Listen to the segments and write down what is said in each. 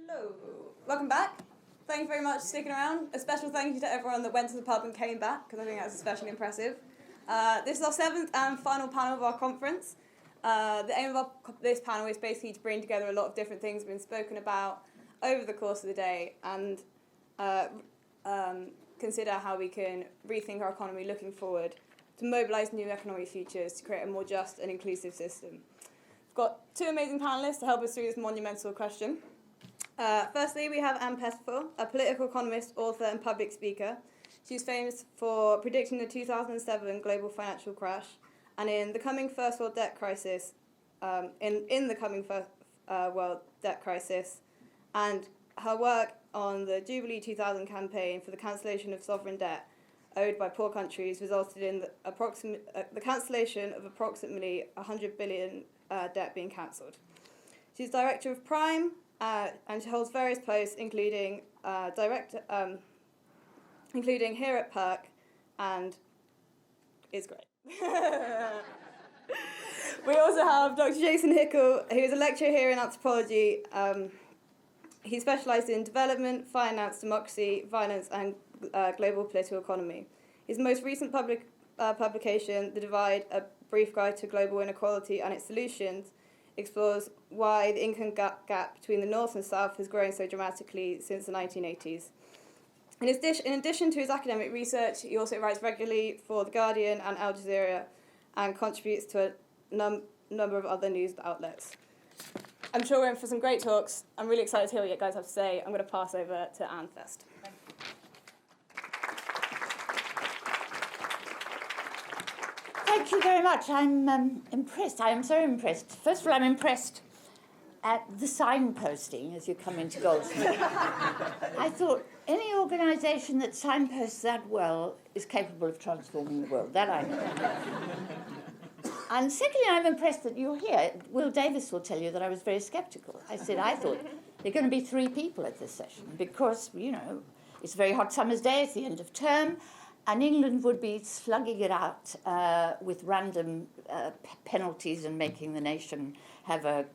Hello. Welcome back. Thank you very much for sticking around. A special thank you to everyone that went to the pub and came back, because I think that's especially impressive. This is our seventh and final panel of our conference. The aim of this panel is basically to bring together a lot of different things that have been spoken about over the course of the day and consider how we can rethink our economy looking forward to mobilise new economic futures to create a more just and inclusive system. We've got two amazing panellists to help us through this monumental question. Firstly, we have Anne Pettifor, a political economist, author and public speaker. She's famous for predicting the 2007 global financial crash and in the coming first world debt crisis, in the coming first world debt crisis, and her work on the Jubilee 2000 campaign for the cancellation of sovereign debt owed by poor countries resulted in the cancellation of approximately 100 billion debt being cancelled. She's director of Prime, and she holds various posts, including including here at Perk, and it's great. We also have Dr. Jason Hickel, who is a lecturer here in anthropology. He specialised in development, finance, democracy, violence, and global political economy. His most recent publication, The Divide, A Brief Guide to Global Inequality and Its Solutions, explores why the income gap between the North and South has grown so dramatically since the 1980s. In addition to his academic research, he also writes regularly for The Guardian and Al Jazeera and contributes to a number of other news outlets. I'm sure we're in for some great talks. I'm really excited to hear what you guys have to say. I'm going to pass over to Anne first. Thank you very much. I'm impressed. I am so impressed. First of all, I'm impressed at the signposting as you come into Goldsmith. I thought any organisation that signposts that well is capable of transforming the world. That I know. And secondly, I'm impressed that you're here. Will Davis will tell you that I was very sceptical. I said I thought there are going to be 3 people at this session because, you know, it's a very hot summer's day, it's the end of term, and England would be slugging it out with random penalties and making the nation have a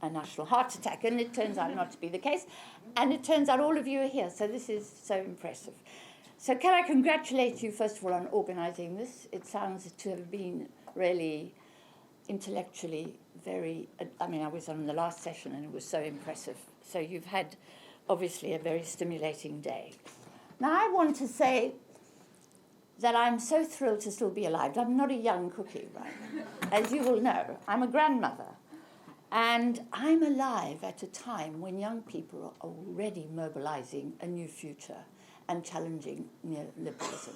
national heart attack. And it turns out not to be the case. And it turns out all of you are here. So this is so impressive. So can I congratulate you, first of all, on organising this? It sounds to have been really intellectually very... I mean, I was on the last session and it was so impressive. So you've had, obviously, a very stimulating day. Now, I want to say that I'm so thrilled to still be alive. I'm not a young cookie, right? As you will know, I'm a grandmother. And I'm alive at a time when young people are already mobilising a new future and challenging neoliberalism.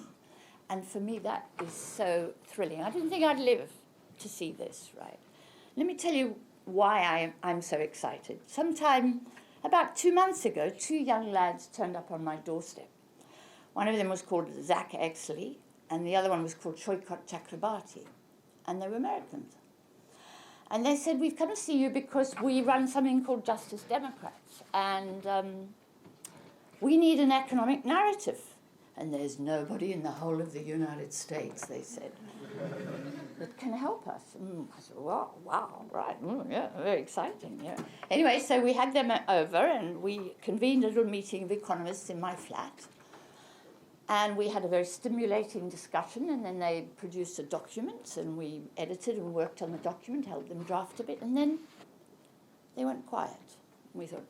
And for me, that is so thrilling. I didn't think I'd live to see this, right? Let me tell you why I'm so excited. Sometime about 2 months ago, 2 young lads turned up on my doorstep. One of them was called Zach Exley, and the other one was called Shoykot Chakrabarti, and they were Americans. And they said, we've come to see you because we run something called Justice Democrats, and we need an economic narrative. And there's nobody in the whole of the United States, they said, that can help us. I said, wow, right, yeah, very exciting. Yeah. Anyway, so we had them over, and we convened a little meeting of economists in my flat. And we had a very stimulating discussion, and then they produced a document, and we edited and worked on the document, helped them draft a bit, and then they went quiet. And we thought,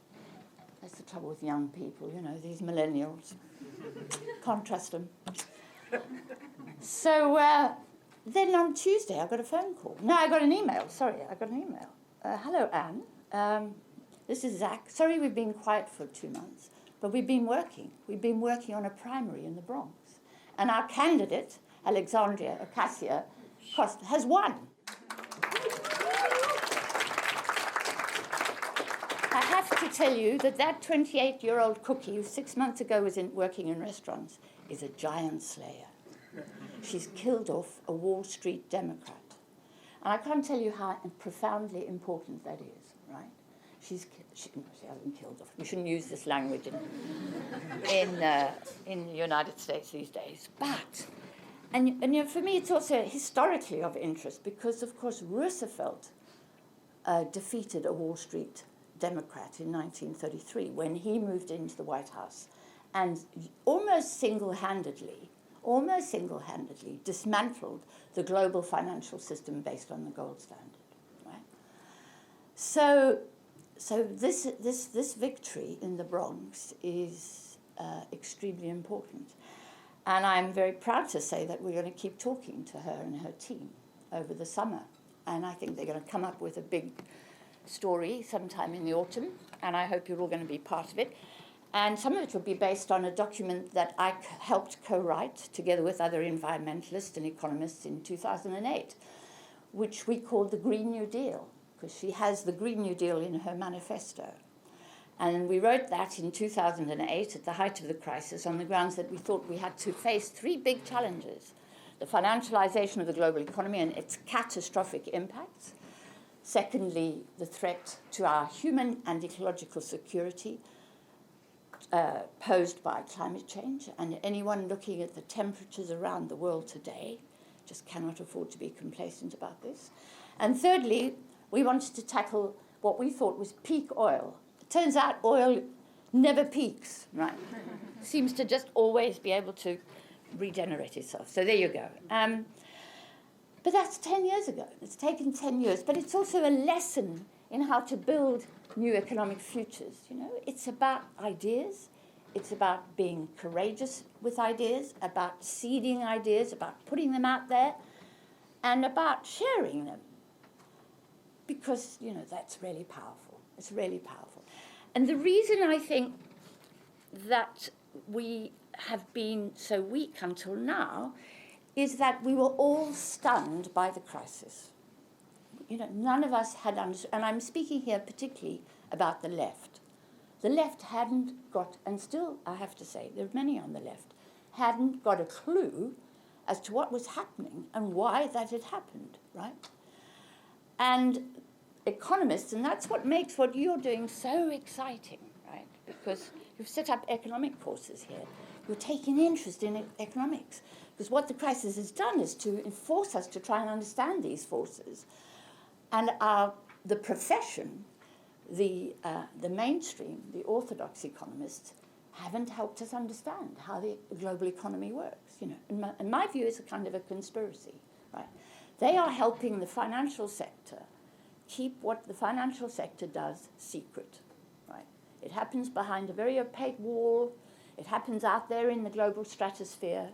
that's the trouble with young people, you know, these millennials. Can't trust them. So then on Tuesday, I got a phone call. No, I got an email. Sorry, I got an email. Hello, Anne. This is Zach. Sorry we've been quiet for 2 months. But we've been working. We've been working on a primary in the Bronx. And our candidate, Alexandria Ocasio-Costa, has won. I have to tell you that 28-year-old cookie who 6 months ago was working in restaurants is a giant slayer. She's killed off a Wall Street Democrat. And I can't tell you how profoundly important that is, right? She hasn't killed off. We shouldn't use this language in the United States these days. But, and you know, for me, it's also historically of interest because, of course, Roosevelt defeated a Wall Street Democrat in 1933 when he moved into the White House and almost single-handedly dismantled the global financial system based on the gold standard. Right? So this victory in the Bronx is extremely important. And I'm very proud to say that we're going to keep talking to her and her team over the summer. And I think they're going to come up with a big story sometime in the autumn. And I hope you're all going to be part of it. And some of it will be based on a document that I helped co-write together with other environmentalists and economists in 2008, which we called the Green New Deal, because she has the Green New Deal in her manifesto. And we wrote that in 2008 at the height of the crisis on the grounds that we thought we had to face three big challenges: the financialization of the global economy and its catastrophic impacts. Secondly, the threat to our human and ecological security posed by climate change. And anyone looking at the temperatures around the world today just cannot afford to be complacent about this. And thirdly, we wanted to tackle what we thought was peak oil. It turns out oil never peaks, right? Seems to just always be able to regenerate itself. So there you go. But that's 10 years ago. It's taken 10 years. But it's also a lesson in how to build new economic futures. You know, it's about ideas. It's about being courageous with ideas, about seeding ideas, about putting them out there, and about sharing them. Because, you know, that's really powerful. It's really powerful. And the reason I think that we have been so weak until now is that we were all stunned by the crisis. You know, none of us had understood, and I'm speaking here particularly about the left. The left hadn't got, and still I have to say, there are many on the left, hadn't got a clue as to what was happening and why that had happened, right? And economists, and that's what makes what you're doing so exciting, right? Because you've set up economic courses here. You're taking interest in economics. Because what the crisis has done is to force us to try and understand these forces. And the profession, the mainstream, the orthodox economists, haven't helped us understand how the global economy works. You know, in my view, it's a kind of a conspiracy, right? They are helping the financial sector keep what the financial sector does secret, right? It happens behind a very opaque wall. It happens out there in the global stratosphere,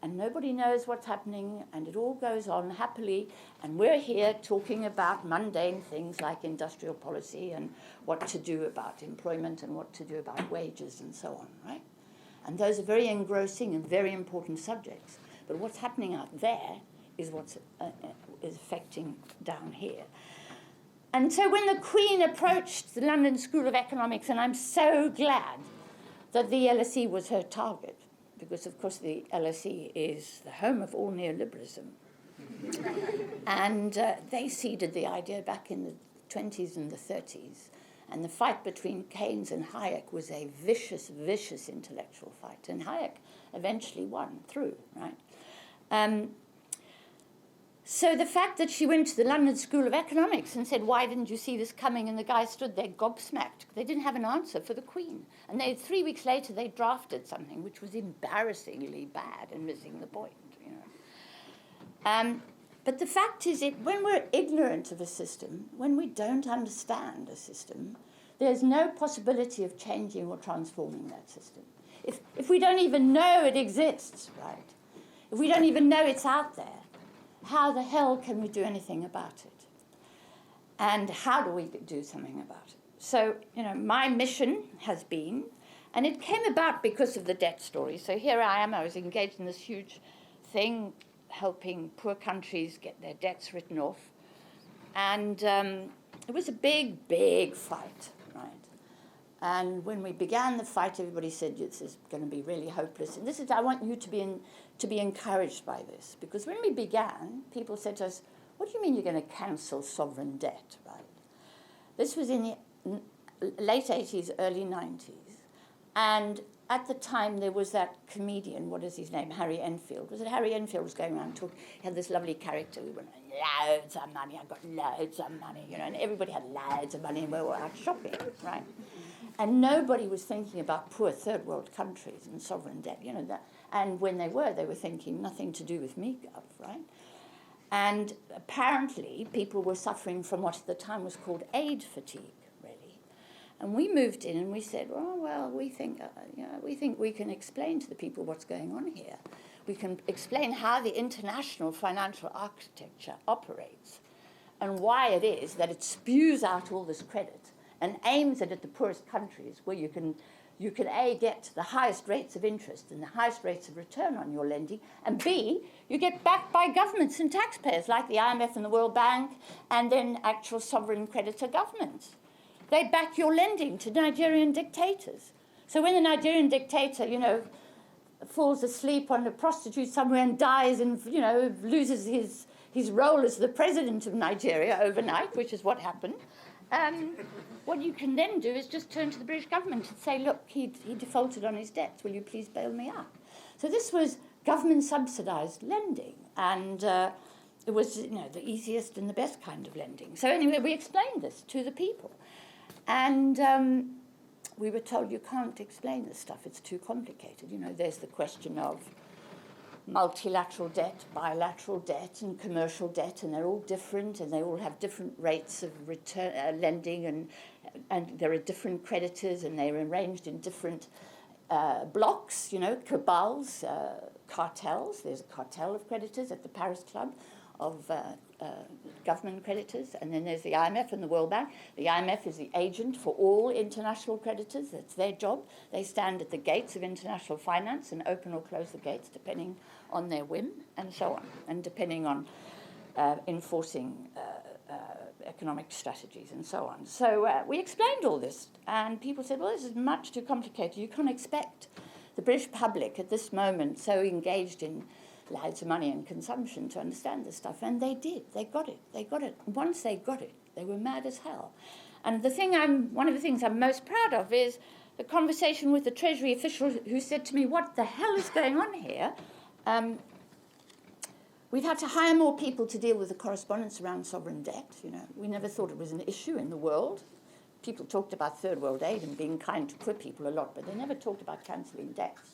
and nobody knows what's happening, and it all goes on happily, and we're here talking about mundane things like industrial policy and what to do about employment and what to do about wages and so on, right? And those are very engrossing and very important subjects. But what's happening out there is what's is affecting down here. And so when the Queen approached the London School of Economics, and I'm so glad that the LSE was her target, because, of course, the LSE is the home of all neoliberalism. And they seeded the idea back in the 20s and the 30s. And the fight between Keynes and Hayek was a vicious, vicious intellectual fight. And Hayek eventually won through, right? So the fact that she went to the London School of Economics and said, why didn't you see this coming? And the guy stood there gobsmacked. They didn't have an answer for the Queen. And 3 weeks later, they drafted something which was embarrassingly bad and missing the point, you know. But the fact is, when we're ignorant of a system, when we don't understand a system, there's no possibility of changing or transforming that system. If we don't even know it exists, right? If we don't even know it's out there, how the hell can we do anything about it? And how do we do something about it? So, you know, my mission has been, and it came about because of the debt story. So here I am, I was engaged in this huge thing, helping poor countries get their debts written off. And it was a big, big fight, right? And when we began the fight, everybody said, this is going to be really hopeless. And this is, I want you to be encouraged by this. Because when we began, people said to us, what do you mean you're going to cancel sovereign debt, right? This was in the late 80s, early 90s. And at the time there was that comedian, what is his name, Harry Enfield. Was it Harry Enfield was going around talking? He had this lovely character who went, loads of money, I've got loads of money, you know, and everybody had loads of money and we were out shopping, right? And nobody was thinking about poor third world countries and sovereign debt, you know, that. And when they were thinking nothing to do with me, right? And apparently people were suffering from what at the time was called aid fatigue. And we moved in and we said, oh, well, we think we can explain to the people what's going on here. We can explain how the international financial architecture operates and why it is that it spews out all this credit and aims it at the poorest countries where you can A, get the highest rates of interest and the highest rates of return on your lending, and B, you get backed by governments and taxpayers like the IMF and the World Bank and then actual sovereign creditor governments. They back your lending to Nigerian dictators. So when the Nigerian dictator, you know, falls asleep on a prostitute somewhere and dies and, you know, loses his role as the president of Nigeria overnight, which is what happened, what you can then do is just turn to the British government and say, look, he defaulted on his debts. Will you please bail me out? So this was government-subsidised lending, and it was, you know, the easiest and the best kind of lending. So anyway, we explained this to the people. And we were told, you can't explain this stuff, it's too complicated. You know, there's the question of multilateral debt, bilateral debt, and commercial debt, and they're all different, and they all have different rates of return, lending, and there are different creditors, and they're arranged in different blocks, you know, cabals, cartels. There's a cartel of creditors at the Paris Club of government creditors, and then there's the IMF and the World Bank. The IMF is the agent for all international creditors. That's their job. They stand at the gates of international finance and open or close the gates depending on their whim, and so on, and depending on enforcing economic strategies and so on. So we explained all this, and people said, well, this is much too complicated. You can't expect the British public at this moment so engaged in loads of money and consumption to understand this stuff. And they did. They got it. Once they got it, they were mad as hell. And one of the things I'm most proud of is the conversation with the Treasury official who said to me, what the hell is going on here? We've had to hire more people to deal with the correspondence around sovereign debt. You know, we never thought it was an issue in the world. People talked about third world aid and being kind to poor people a lot, but they never talked about cancelling debts.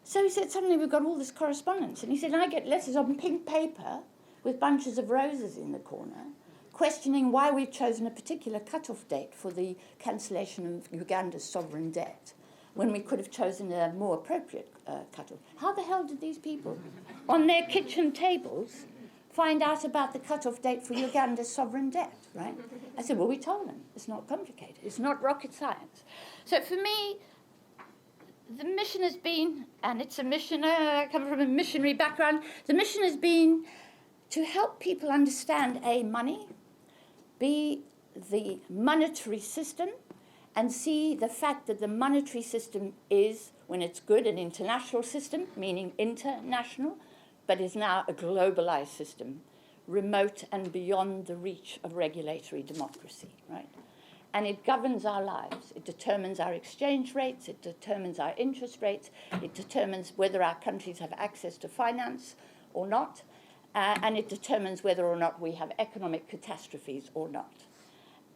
So he said, suddenly we've got all this correspondence. And he said, I get letters on pink paper with bunches of roses in the corner, questioning why we've chosen a particular cut-off date for the cancellation of Uganda's sovereign debt, when we could have chosen a more appropriate cut-off. How the hell did these people, on their kitchen tables, find out about the cut-off date for Uganda's sovereign debt, right? I said, well, we told them. It's not complicated. It's not rocket science. So for me, the mission has been, and it's a mission, I come from a missionary background, the mission has been to help people understand A, money, B, the monetary system, and C, the fact that the monetary system is, when it's good, an international system, meaning international, but is now a globalized system, remote and beyond the reach of regulatory democracy, right? And it governs our lives. It determines our exchange rates, it determines our interest rates, it determines whether our countries have access to finance or not, and it determines whether or not we have economic catastrophes or not.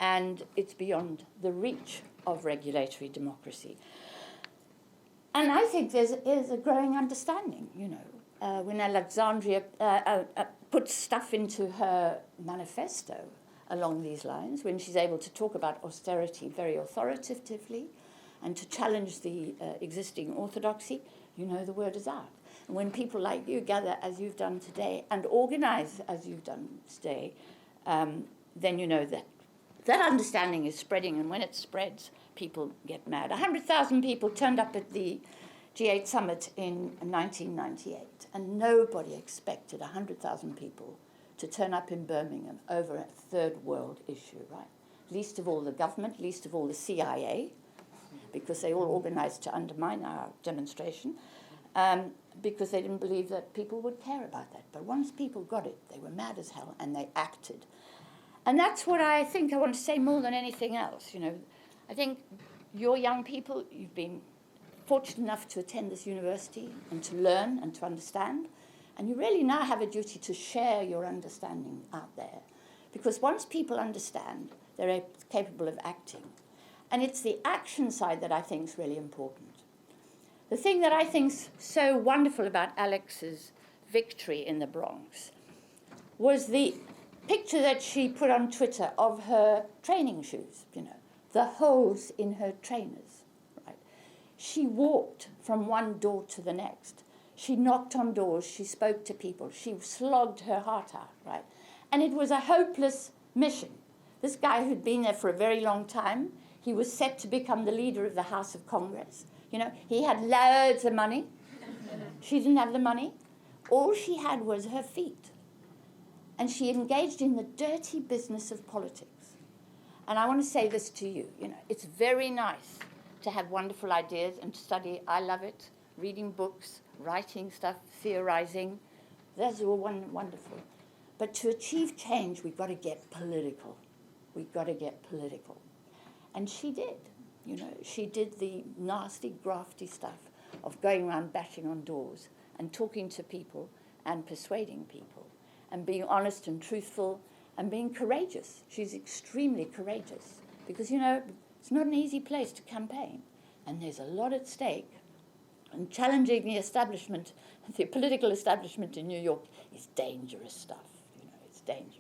And it's beyond the reach of regulatory democracy. And I think there's a growing understanding, you know. When Alexandria puts stuff into her manifesto along these lines, when she's able to talk about austerity very authoritatively and to challenge the existing orthodoxy, you know the word is out. And when people like you gather as you've done today and organise as you've done today, then you know that that understanding is spreading, and when it spreads, people get mad. 100,000 people turned up at the G8 summit in 1998, and nobody expected 100,000 people to turn up in Birmingham over a third world issue, right? Least of all the government, least of all the CIA, because they all organised to undermine our demonstration, because they didn't believe that people would care about that. But once people got it, they were mad as hell, and they acted. And that's what I think I want to say more than anything else, you know. I think your young people, you've been fortunate enough to attend this university and to learn and to understand. And you really now have a duty to share your understanding out there. Because once people understand, they're capable of acting. And it's the action side that I think is really important. The thing that I think's so wonderful about Alex's victory in the Bronx was the picture that she put on Twitter of her training shoes, the holes in her trainers, right? She walked from one door to the next. She knocked on doors, she spoke to people, she slogged her heart out, right? And it was a hopeless mission. This guy who'd been there for a very long time, he was set to become the leader of the House of Congress. He had loads of money. She didn't have the money. All she had was her feet. And she engaged in the dirty business of politics. And I want to say this to you, it's very nice to have wonderful ideas and to study. I love it. Reading books, writing stuff, theorizing. That's all wonderful. But to achieve change, we've got to get political. We've got to get political. And she did. She did the nasty, grafty stuff of going around bashing on doors and talking to people and persuading people and being honest and truthful and being courageous. She's extremely courageous because, it's not an easy place to campaign and there's a lot at stake. And challenging the establishment, the political establishment in New York is dangerous stuff. It's dangerous.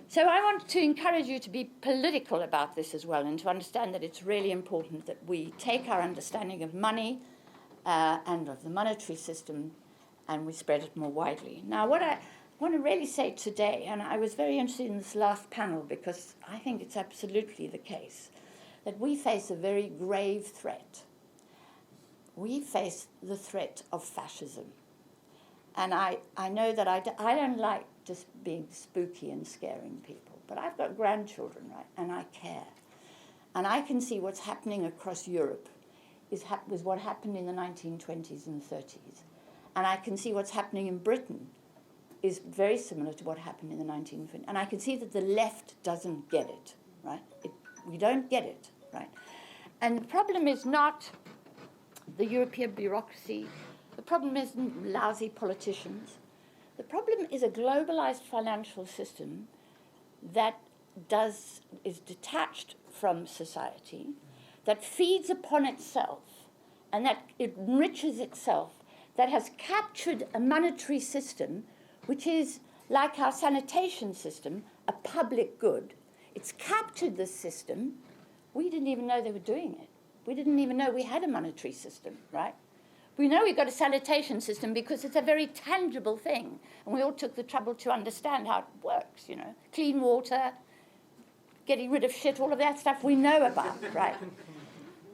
So I want to encourage you to be political about this as well and to understand that it's really important that we take our understanding of money and of the monetary system and we spread it more widely. Now, what I want to really say today, and I was very interested in this last panel because I think it's absolutely the case, that we face a very grave threat. We face the threat of fascism. And I know that I don't like just being spooky and scaring people, but I've got grandchildren, right, and I care. And I can see what's happening across Europe was what happened in the 1920s and 30s. And I can see what's happening in Britain is very similar to what happened in the 1920s. And I can see that the left doesn't get it, right? We don't get it, right? And the problem is not the European bureaucracy. The problem isn't lousy politicians. The problem is a globalized financial system that is detached from society, that feeds upon itself, and that it enriches itself, that has captured a monetary system which is, like our sanitation system, a public good. It's captured this system. We didn't even know they were doing it. We didn't even know we had a monetary system, right? We know we've got a sanitation system because it's a very tangible thing. And we all took the trouble to understand how it works, Clean water, getting rid of shit, all of that stuff we know about, right?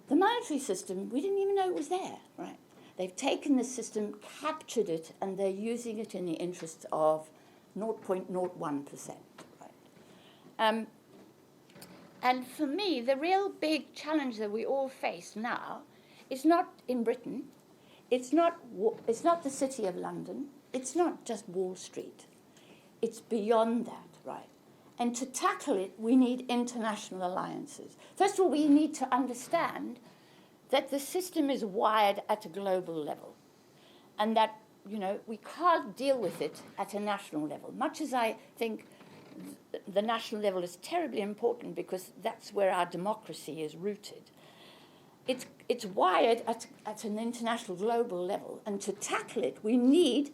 The monetary system, we didn't even know it was there, right? They've taken the system, captured it, and they're using it in the interests of 0.01%, right? And for me, the real big challenge that we all face now is not in Britain. It's not the City of London. It's not just Wall Street. It's beyond that, right? And to tackle it, we need international alliances. First of all, we need to understand that the system is wired at a global level and that, we can't deal with it at a national level. Much as I think the national level is terribly important because that's where our democracy is rooted. It's wired at an international global level, and to tackle it, we need,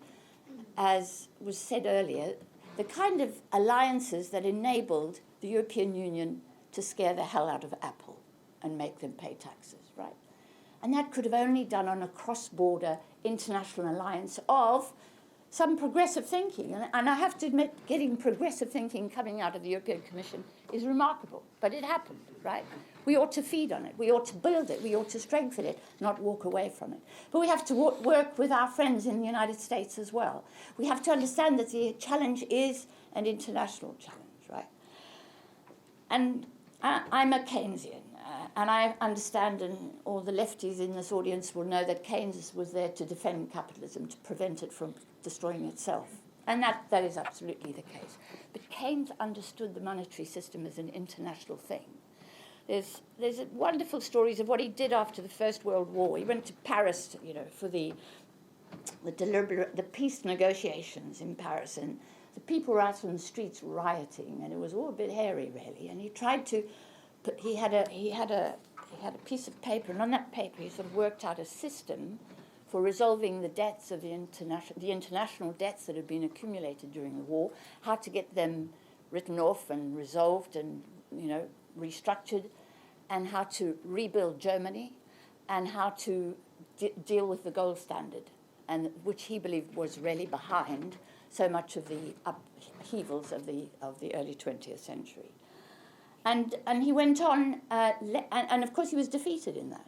as was said earlier, the kind of alliances that enabled the European Union to scare the hell out of Apple and make them pay taxes, right? And that could have only done on a cross-border international alliance of some progressive thinking. And I have to admit, getting progressive thinking coming out of the European Commission is remarkable. But it happened, right? We ought to feed on it. We ought to build it. We ought to strengthen it, not walk away from it. But we have to work with our friends in the United States as well. We have to understand that the challenge is an international challenge, right? And I'm a Keynesian. And I understand, and all the lefties in this audience will know that Keynes was there to defend capitalism, to prevent it from destroying itself. And that is absolutely the case. But Keynes understood the monetary system as an international thing. There's wonderful stories of what he did after the First World War. He went to Paris, for the peace negotiations in Paris, and the people were out on the streets rioting, and it was all a bit hairy, really. And he tried to, he had a piece of paper, and on that paper he sort of worked out a system for resolving the debts of the international debts that had been accumulated during the war, how to get them written off and resolved and restructured, and how to rebuild Germany, and how to deal with the gold standard, and which he believed was really behind so much of the upheavals of the early 20th century. And he went on, and of course he was defeated in that.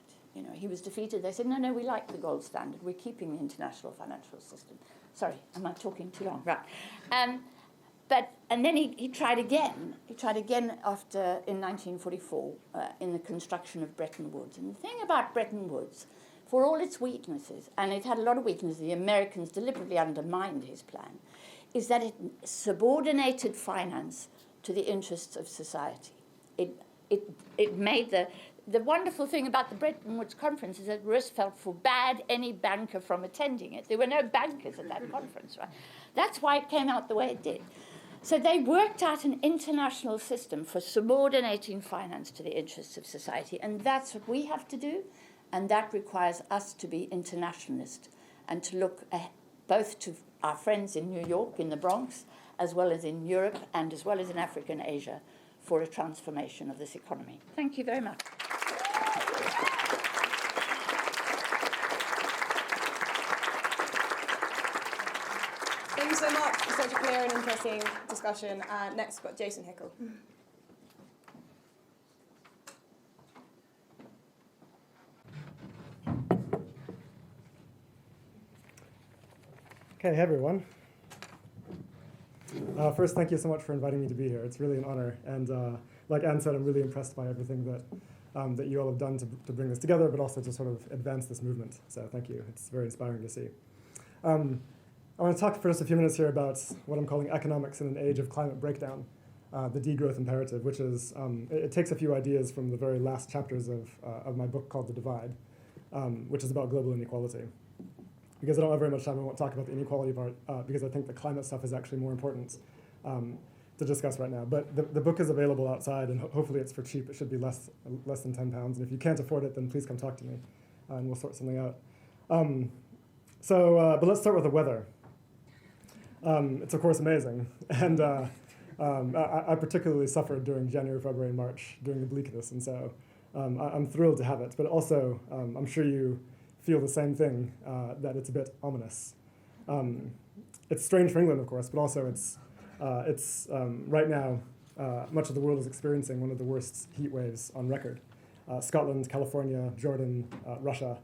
He was defeated. They said, no, we like the gold standard. We're keeping the international financial system. Sorry, am I talking too long? Right. And then he tried again. He tried again in 1944 in the construction of Bretton Woods. And the thing about Bretton Woods, for all its weaknesses, and it had a lot of weaknesses, the Americans deliberately undermined his plan, is that it subordinated finance to the interests of society. It made the wonderful thing about the Bretton Woods conference is that Roosevelt forbade any banker from attending it. There were no bankers at that conference, right? That's why it came out the way it did. So they worked out an international system for subordinating finance to the interests of society, and that's what we have to do, and that requires us to be internationalist and to look both to our friends in New York, in the Bronx, as well as in Europe, and as well as in Africa and Asia, for a transformation of this economy. Thank you very much. Thank you so much for such a clear and interesting discussion. Next, we've got Jason Hickel. Okay, hey everyone. First, thank you so much for inviting me to be here. It's really an honor. And like Anne said, I'm really impressed by everything that you all have done to bring this together, but also to sort of advance this movement. So thank you. It's very inspiring to see. I want to talk for just a few minutes here about what I'm calling economics in an age of climate breakdown, the degrowth imperative, which is, it takes a few ideas from the very last chapters of my book called The Divide, which is about global inequality. Because I don't have very much time, I won't talk about the inequality part, because I think the climate stuff is actually more important to discuss right now. But the book is available outside, and hopefully it's for cheap. It should be less than £10. And if you can't afford it, then please come talk to me, and we'll sort something out. But let's start with the weather. It's of course amazing, and I particularly suffered during January, February, and March during the bleakness, and so I'm thrilled to have it. But also, I'm sure you feel the same thing, that it's a bit ominous. It's strange for England, of course, but also it's right now much of the world is experiencing one of the worst heat waves on record. Scotland, California, Jordan, Russia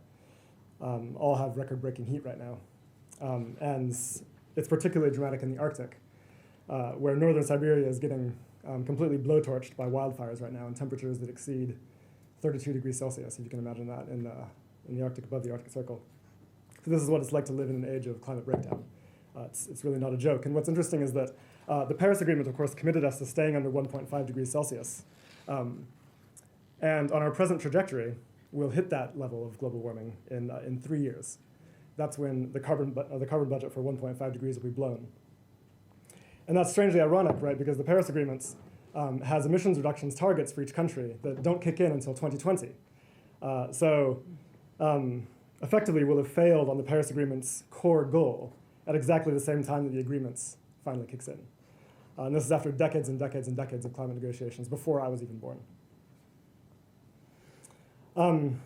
all have record-breaking heat right now, and it's particularly dramatic in the Arctic, where northern Siberia is getting completely blowtorched by wildfires right now in temperatures that exceed 32 degrees Celsius, if you can imagine that, in the Arctic, above the Arctic Circle. So this is what it's like to live in an age of climate breakdown. It's really not a joke. And what's interesting is that the Paris Agreement, of course, committed us to staying under 1.5 degrees Celsius. And on our present trajectory, we'll hit that level of global warming in 3 years. That's when the carbon budget for 1.5 degrees will be blown. And that's strangely ironic, right? Because the Paris Agreement has emissions reductions targets for each country that don't kick in until 2020. Effectively, we'll have failed on the Paris Agreement's core goal at exactly the same time that the agreement finally kicks in. And this is after decades and decades and decades of climate negotiations, before I was even born. And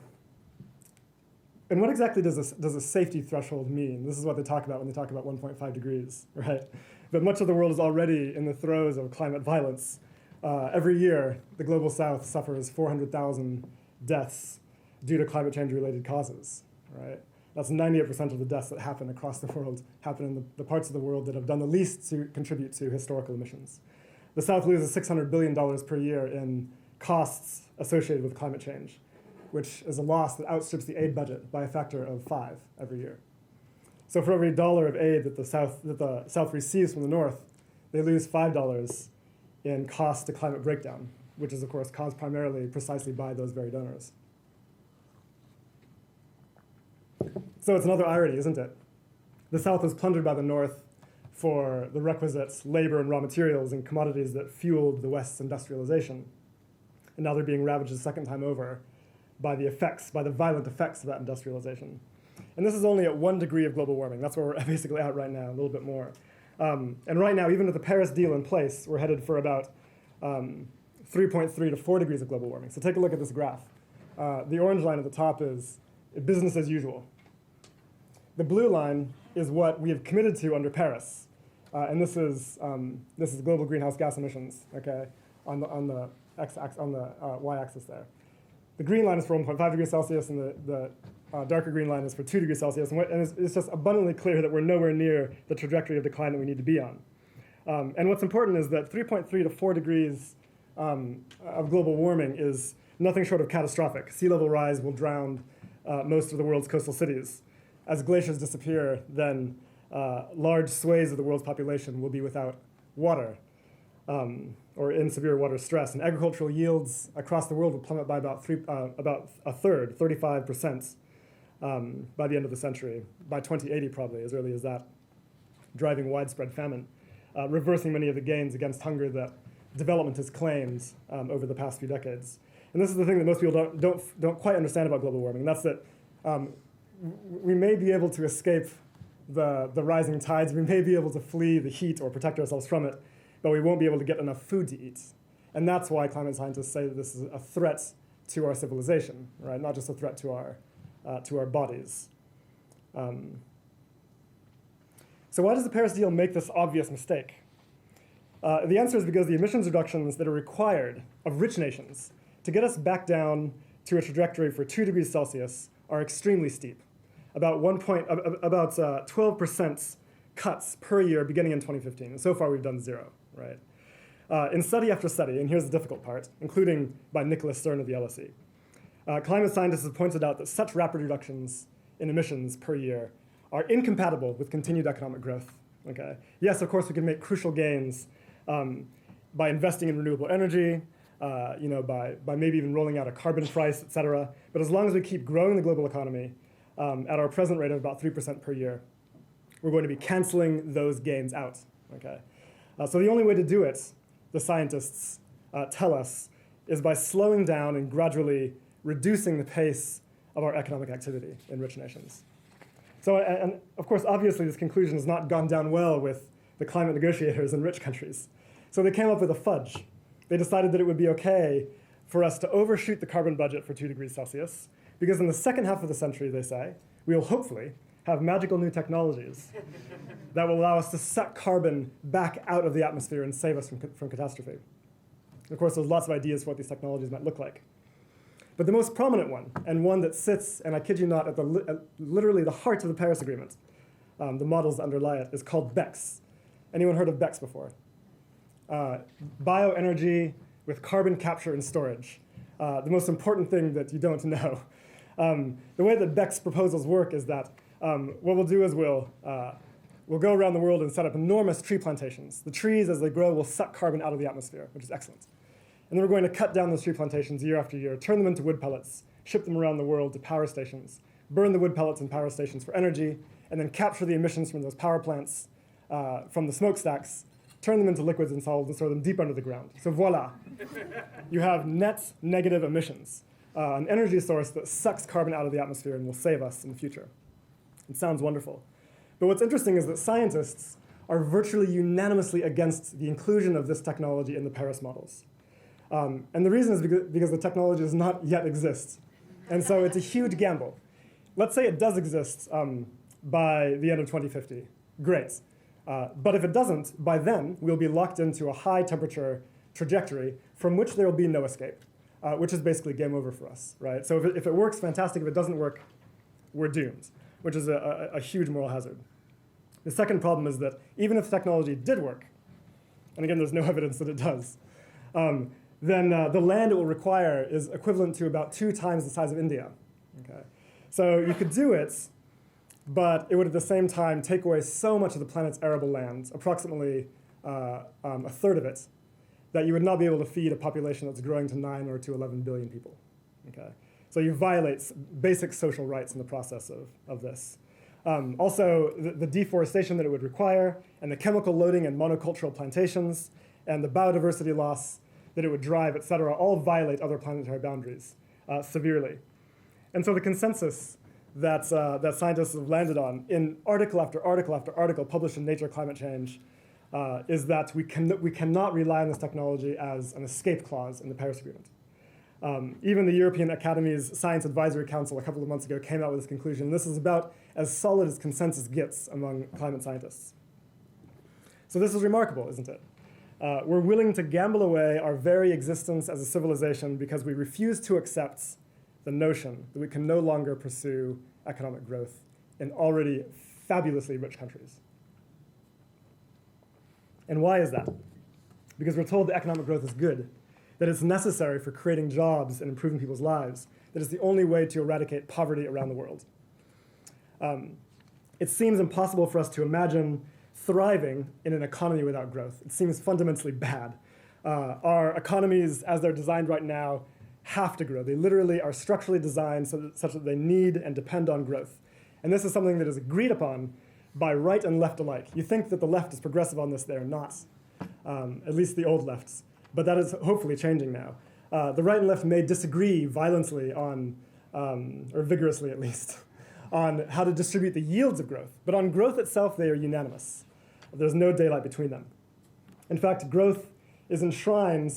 what exactly does a safety threshold mean? This is what they talk about when they talk about 1.5 degrees, right? But much of the world is already in the throes of climate violence. Every year, the global south suffers 400,000 deaths due to climate change-related causes, right? That's 98% of the deaths that happen across the world happen in the parts of the world that have done the least to contribute to historical emissions. The South loses $600 billion per year in costs associated with climate change, which is a loss that outstrips the aid budget by a factor of 5 every year. So for every dollar of aid that the South receives from the North, they lose $5 in cost to climate breakdown. which is, of course, caused primarily precisely by those very donors. So it's another irony, isn't it? The South was plundered by the North for the requisite labor and raw materials and commodities that fueled the West's industrialization. And now they're being ravaged a second time over by the effects, by the violent effects of that industrialization. And this is only at 1 degree of global warming. That's where we're basically at right now, a little bit more. And right now, even with the Paris deal in place, we're headed for about 3.3 to 4 degrees of global warming. So take a look at this graph. The orange line at the top is business as usual. The blue line is what we have committed to under Paris. And this is global greenhouse gas emissions, okay, on the y-axis there. The green line is for 1.5 degrees Celsius, and the darker green line is for 2 degrees Celsius. And it's just abundantly clear that we're nowhere near the trajectory of decline that we need to be on. And what's important is that 3.3 to 4 degrees of global warming is nothing short of catastrophic. Sea level rise will drown most of the world's coastal cities. As glaciers disappear, then large swathes of the world's population will be without water or in severe water stress. And agricultural yields across the world will plummet by about a third, 35%, by the end of the century, by 2080 probably, as early as that, driving widespread famine, reversing many of the gains against hunger that development has claimed over the past few decades. And this is the thing that most people don't quite understand about global warming, and that's that we may be able to escape the rising tides, we may be able to flee the heat or protect ourselves from it, but we won't be able to get enough food to eat. And that's why climate scientists say that this is a threat to our civilization, right? Not just a threat to our bodies. So why does the Paris deal make this obvious mistake? The answer is because the emissions reductions that are required of rich nations to get us back down to a trajectory for 2 degrees Celsius are extremely steep. About 12% cuts per year beginning in 2015. And so far we've done 0, right? In study after study, and here's the difficult part, including by Nicholas Stern of the LSE, climate scientists have pointed out that such rapid reductions in emissions per year are incompatible with continued economic growth. Okay? Yes, of course, we can make crucial gains by investing in renewable energy, by maybe even rolling out a carbon price, et cetera. But as long as we keep growing the global economy at our present rate of about 3% per year, we're going to be canceling those gains out. Okay? So the only way to do it, the scientists tell us, is by slowing down and gradually reducing the pace of our economic activity in rich nations. So, and of course, obviously, this conclusion has not gone down well with the climate negotiators in rich countries. So they came up with a fudge. They decided that it would be okay for us to overshoot the carbon budget for 2 degrees Celsius, because in the second half of the century, they say, we will hopefully have magical new technologies that will allow us to suck carbon back out of the atmosphere and save us from catastrophe. Of course, there's lots of ideas for what these technologies might look like. But the most prominent one, and one that sits, and I kid you not, at literally the heart of the Paris Agreement, the models that underlie it, is called BECCS. Anyone heard of BECCS before? Bioenergy with carbon capture and storage. The most important thing that you don't know. The way that BECCS proposals work is that what we'll do is we'll go around the world and set up enormous tree plantations. The trees, as they grow, will suck carbon out of the atmosphere, which is excellent. And then we're going to cut down those tree plantations year after year, turn them into wood pellets, ship them around the world to power stations, burn the wood pellets in power stations for energy, and then capture the emissions from those power plants, from the smokestacks, turn them into liquids and solids, and store them deep under the ground. So voila, you have net negative emissions, an energy source that sucks carbon out of the atmosphere and will save us in the future. It sounds wonderful. But what's interesting is that scientists are virtually unanimously against the inclusion of this technology in the Paris models. And the reason is because the technology does not yet exist. And so it's a huge gamble. Let's say it does exist by the end of 2050. Great. But if it doesn't, by then, we'll be locked into a high temperature trajectory from which there will be no escape, which is basically game over for us, right? So if it works, fantastic. If it doesn't work, we're doomed, which is a huge moral hazard. The second problem is that even if technology did work, and again, there's no evidence that it does, then the land it will require is equivalent to about 2 times the size of India. Okay? So you could do it, but it would at the same time take away so much of the planet's arable land, approximately a third of it, that you would not be able to feed a population that's growing to 9 or to 11 billion people. Okay? So you violate basic social rights in the process of this. Also, the deforestation that it would require, and the chemical loading and monocultural plantations, and the biodiversity loss that it would drive, et cetera, all violate other planetary boundaries severely. And so the consensus that scientists have landed on in article after article after article published in Nature Climate Change is that we cannot rely on this technology as an escape clause in the Paris Agreement. Even the European Academy's Science Advisory Council a couple of months ago came out with this conclusion. And this is about as solid as consensus gets among climate scientists. So this is remarkable, isn't it? We're willing to gamble away our very existence as a civilization because we refuse to accept the notion that we can no longer pursue economic growth in already fabulously rich countries. And why is that? Because we're told that economic growth is good, that it's necessary for creating jobs and improving people's lives, that it's the only way to eradicate poverty around the world. It seems impossible for us to imagine thriving in an economy without growth. It seems fundamentally bad. Our economies, as they're designed right now, have to grow. They literally are structurally designed such that they need and depend on growth. And this is something that is agreed upon by right and left alike. You think that the left is progressive on this, they're not, at least the old lefts. But that is hopefully changing now. The right and left may disagree violently on, or vigorously at least, on how to distribute the yields of growth. But on growth itself, they are unanimous. There's no daylight between them. In fact, growth is enshrined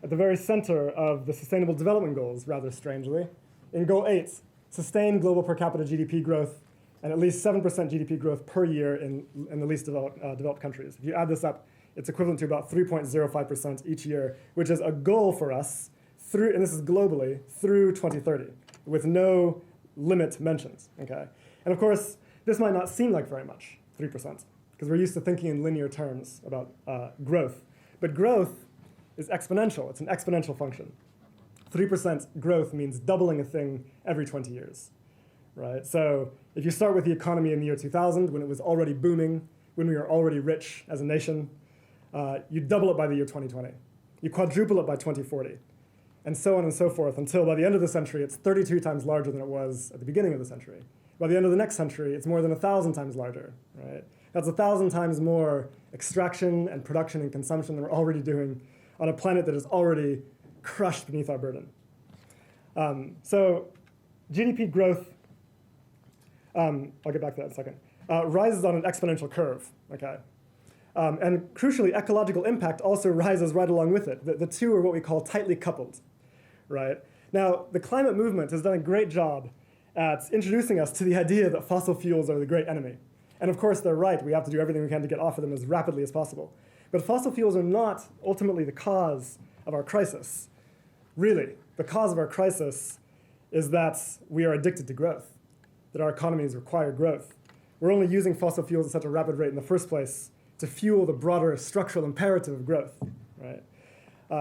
at the very center of the Sustainable Development Goals, rather strangely. In Goal 8, sustain global per capita GDP growth and at least 7% GDP growth per year in the least developed countries. If you add this up, it's equivalent to about 3.05% each year, which is a goal for us, through, and this is globally, through 2030, with no limit mentioned. Okay? And of course, this might not seem like very much, 3%, because we're used to thinking in linear terms about growth. But growth is exponential. It's an exponential function. 3% growth means doubling a thing every 20 years. Right? So if you start with the economy in the year 2000, when it was already booming, when we were already rich as a nation, you double it by the year 2020. You quadruple it by 2040. And so on and so forth until by the end of the century, it's 32 times larger than it was at the beginning of the century. By the end of the next century, it's more than 1,000 times larger. Right? That's 1,000 times more extraction and production and consumption than we're already doing on a planet that is already crushed beneath our burden. So GDP growth, I'll get back to that in a second, rises on an exponential curve. Okay? And crucially, ecological impact also rises right along with it. The two are what we call tightly coupled. Right? Now, the climate movement has done a great job at introducing us to the idea that fossil fuels are the great enemy. And of course, they're right. We have to do everything we can to get off of them as rapidly as possible. But fossil fuels are not ultimately the cause of our crisis. Really, the cause of our crisis is that we are addicted to growth, that our economies require growth. We're only using fossil fuels at such a rapid rate in the first place to fuel the broader structural imperative of growth. Right?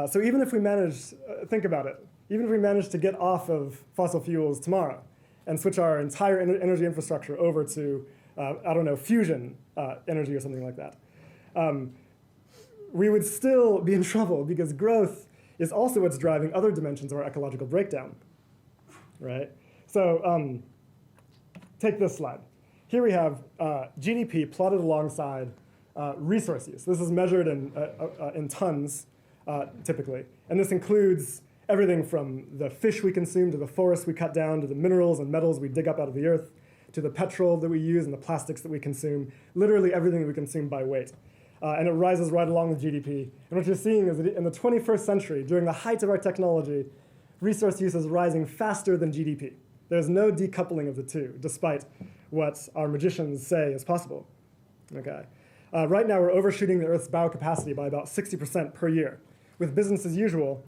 So even if we manage, think about it, even if we manage to get off of fossil fuels tomorrow and switch our entire energy infrastructure over to, I don't know, fusion energy or something like that, we would still be in trouble because growth is also what's driving other dimensions of our ecological breakdown, right? So take this slide. Here we have GDP plotted alongside resource use. This is measured in tons, typically. And this includes everything from the fish we consume to the forests we cut down to the minerals and metals we dig up out of the earth to the petrol that we use and the plastics that we consume, literally everything that we consume by weight. And it rises right along with GDP. And what you're seeing is that in the 21st century, during the height of our technology, resource use is rising faster than GDP. There's no decoupling of the two, despite what our magicians say is possible. Okay. Right now, we're overshooting the Earth's biocapacity by about 60% per year. With business as usual,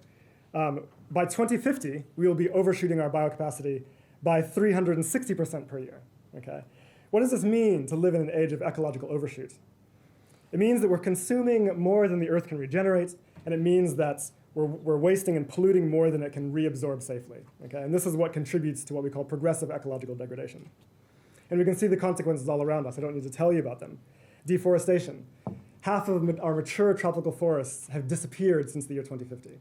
by 2050, we will be overshooting our biocapacity by 360% per year. Okay. What does this mean to live in an age of ecological overshoot? It means that we're consuming more than the Earth can regenerate, and it means that we're wasting and polluting more than it can reabsorb safely. Okay? And this is what contributes to what we call progressive ecological degradation. And we can see the consequences all around us. I don't need to tell you about them. Deforestation. half of our mature tropical forests have disappeared since the year 2050.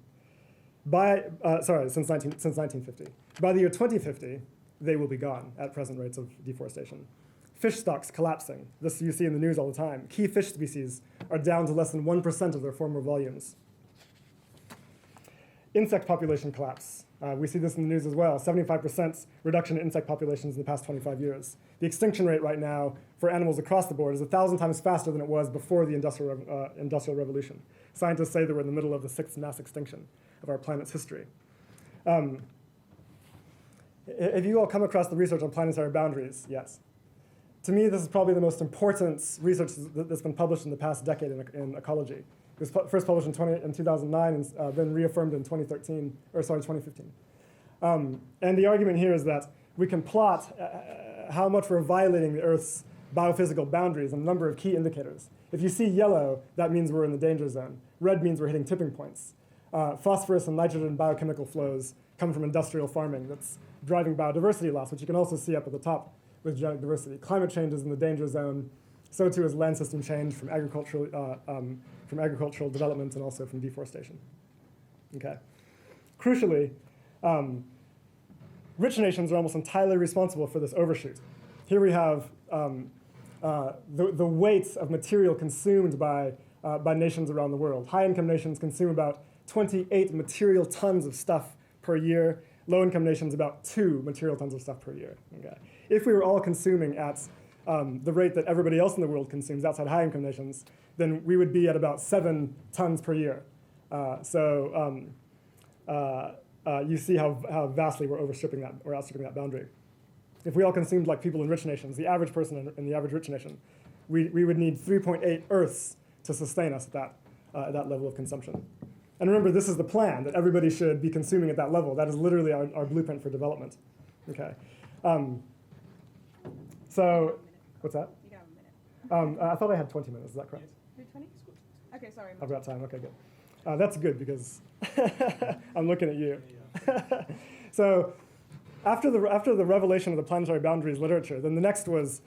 Since 1950. By the year 2050, they will be gone at present rates of deforestation. Fish stocks collapsing. This you see in the news all the time. Key fish species are down to less than 1% of their former volumes. Insect population collapse. We see this in the news as well. 75% reduction in insect populations in the past 25 years. The extinction rate right now for animals across the board is 1,000 times faster than it was before the Industrial Revolution. Scientists say that we're in the middle of the 6th mass extinction of our planet's history. Have you all come across the research on planetary boundaries? Yes. To me, this is probably the most important research that's been published in the past decade in ecology. It was first published in 2009 and then reaffirmed in 2015. And the argument here is that we can plot how much we're violating the Earth's biophysical boundaries and a number of key indicators. If you see yellow, that means we're in the danger zone. Red means we're hitting tipping points. Phosphorus and nitrogen biochemical flows come from industrial farming that's driving biodiversity loss, which you can also see up at the top with genetic diversity. Climate change is in the danger zone. So too is land system change from agricultural development and also from deforestation. Okay. Crucially, rich nations are almost entirely responsible for this overshoot. Here we have the weight of material consumed by nations around the world. High-income nations consume about 28 material tons of stuff per year. Low-income nations about 2 material tons of stuff per year. Okay. If we were all consuming at the rate that everybody else in the world consumes outside high-income nations, then we would be at about 7 tons per year. You see how vastly we're outstripping that boundary. If we all consumed like people in rich nations, the average person in the average rich nation, we would need 3.8 Earths to sustain us at that level of consumption. And remember, this is the plan, that everybody should be consuming at that level. That is literally our blueprint for development. Okay. So, what's that? You can have a minute. I thought I had 20 minutes. Is that correct? 20? Okay, sorry. I've got time. Okay, good. That's good because I'm looking at you. So, after the revelation of the planetary boundaries literature, then the next was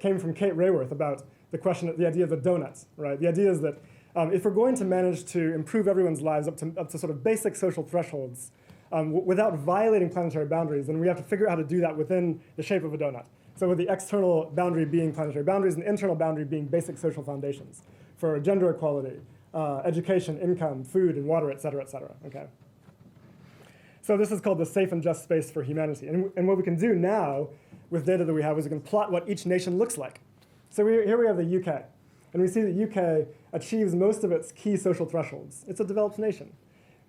came from Kate Rayworth about the idea of the donut. Right. The idea is that if we're going to manage to improve everyone's lives up to sort of basic social thresholds without violating planetary boundaries, then we have to figure out how to do that within the shape of a donut. So with the external boundary being planetary boundaries and the internal boundary being basic social foundations for gender equality, education, income, food, and water, et cetera, okay? So this is called the safe and just space for humanity. And what we can do now with data that we have is we can plot what each nation looks like. So here we have the UK. And we see that UK achieves most of its key social thresholds. It's a developed nation.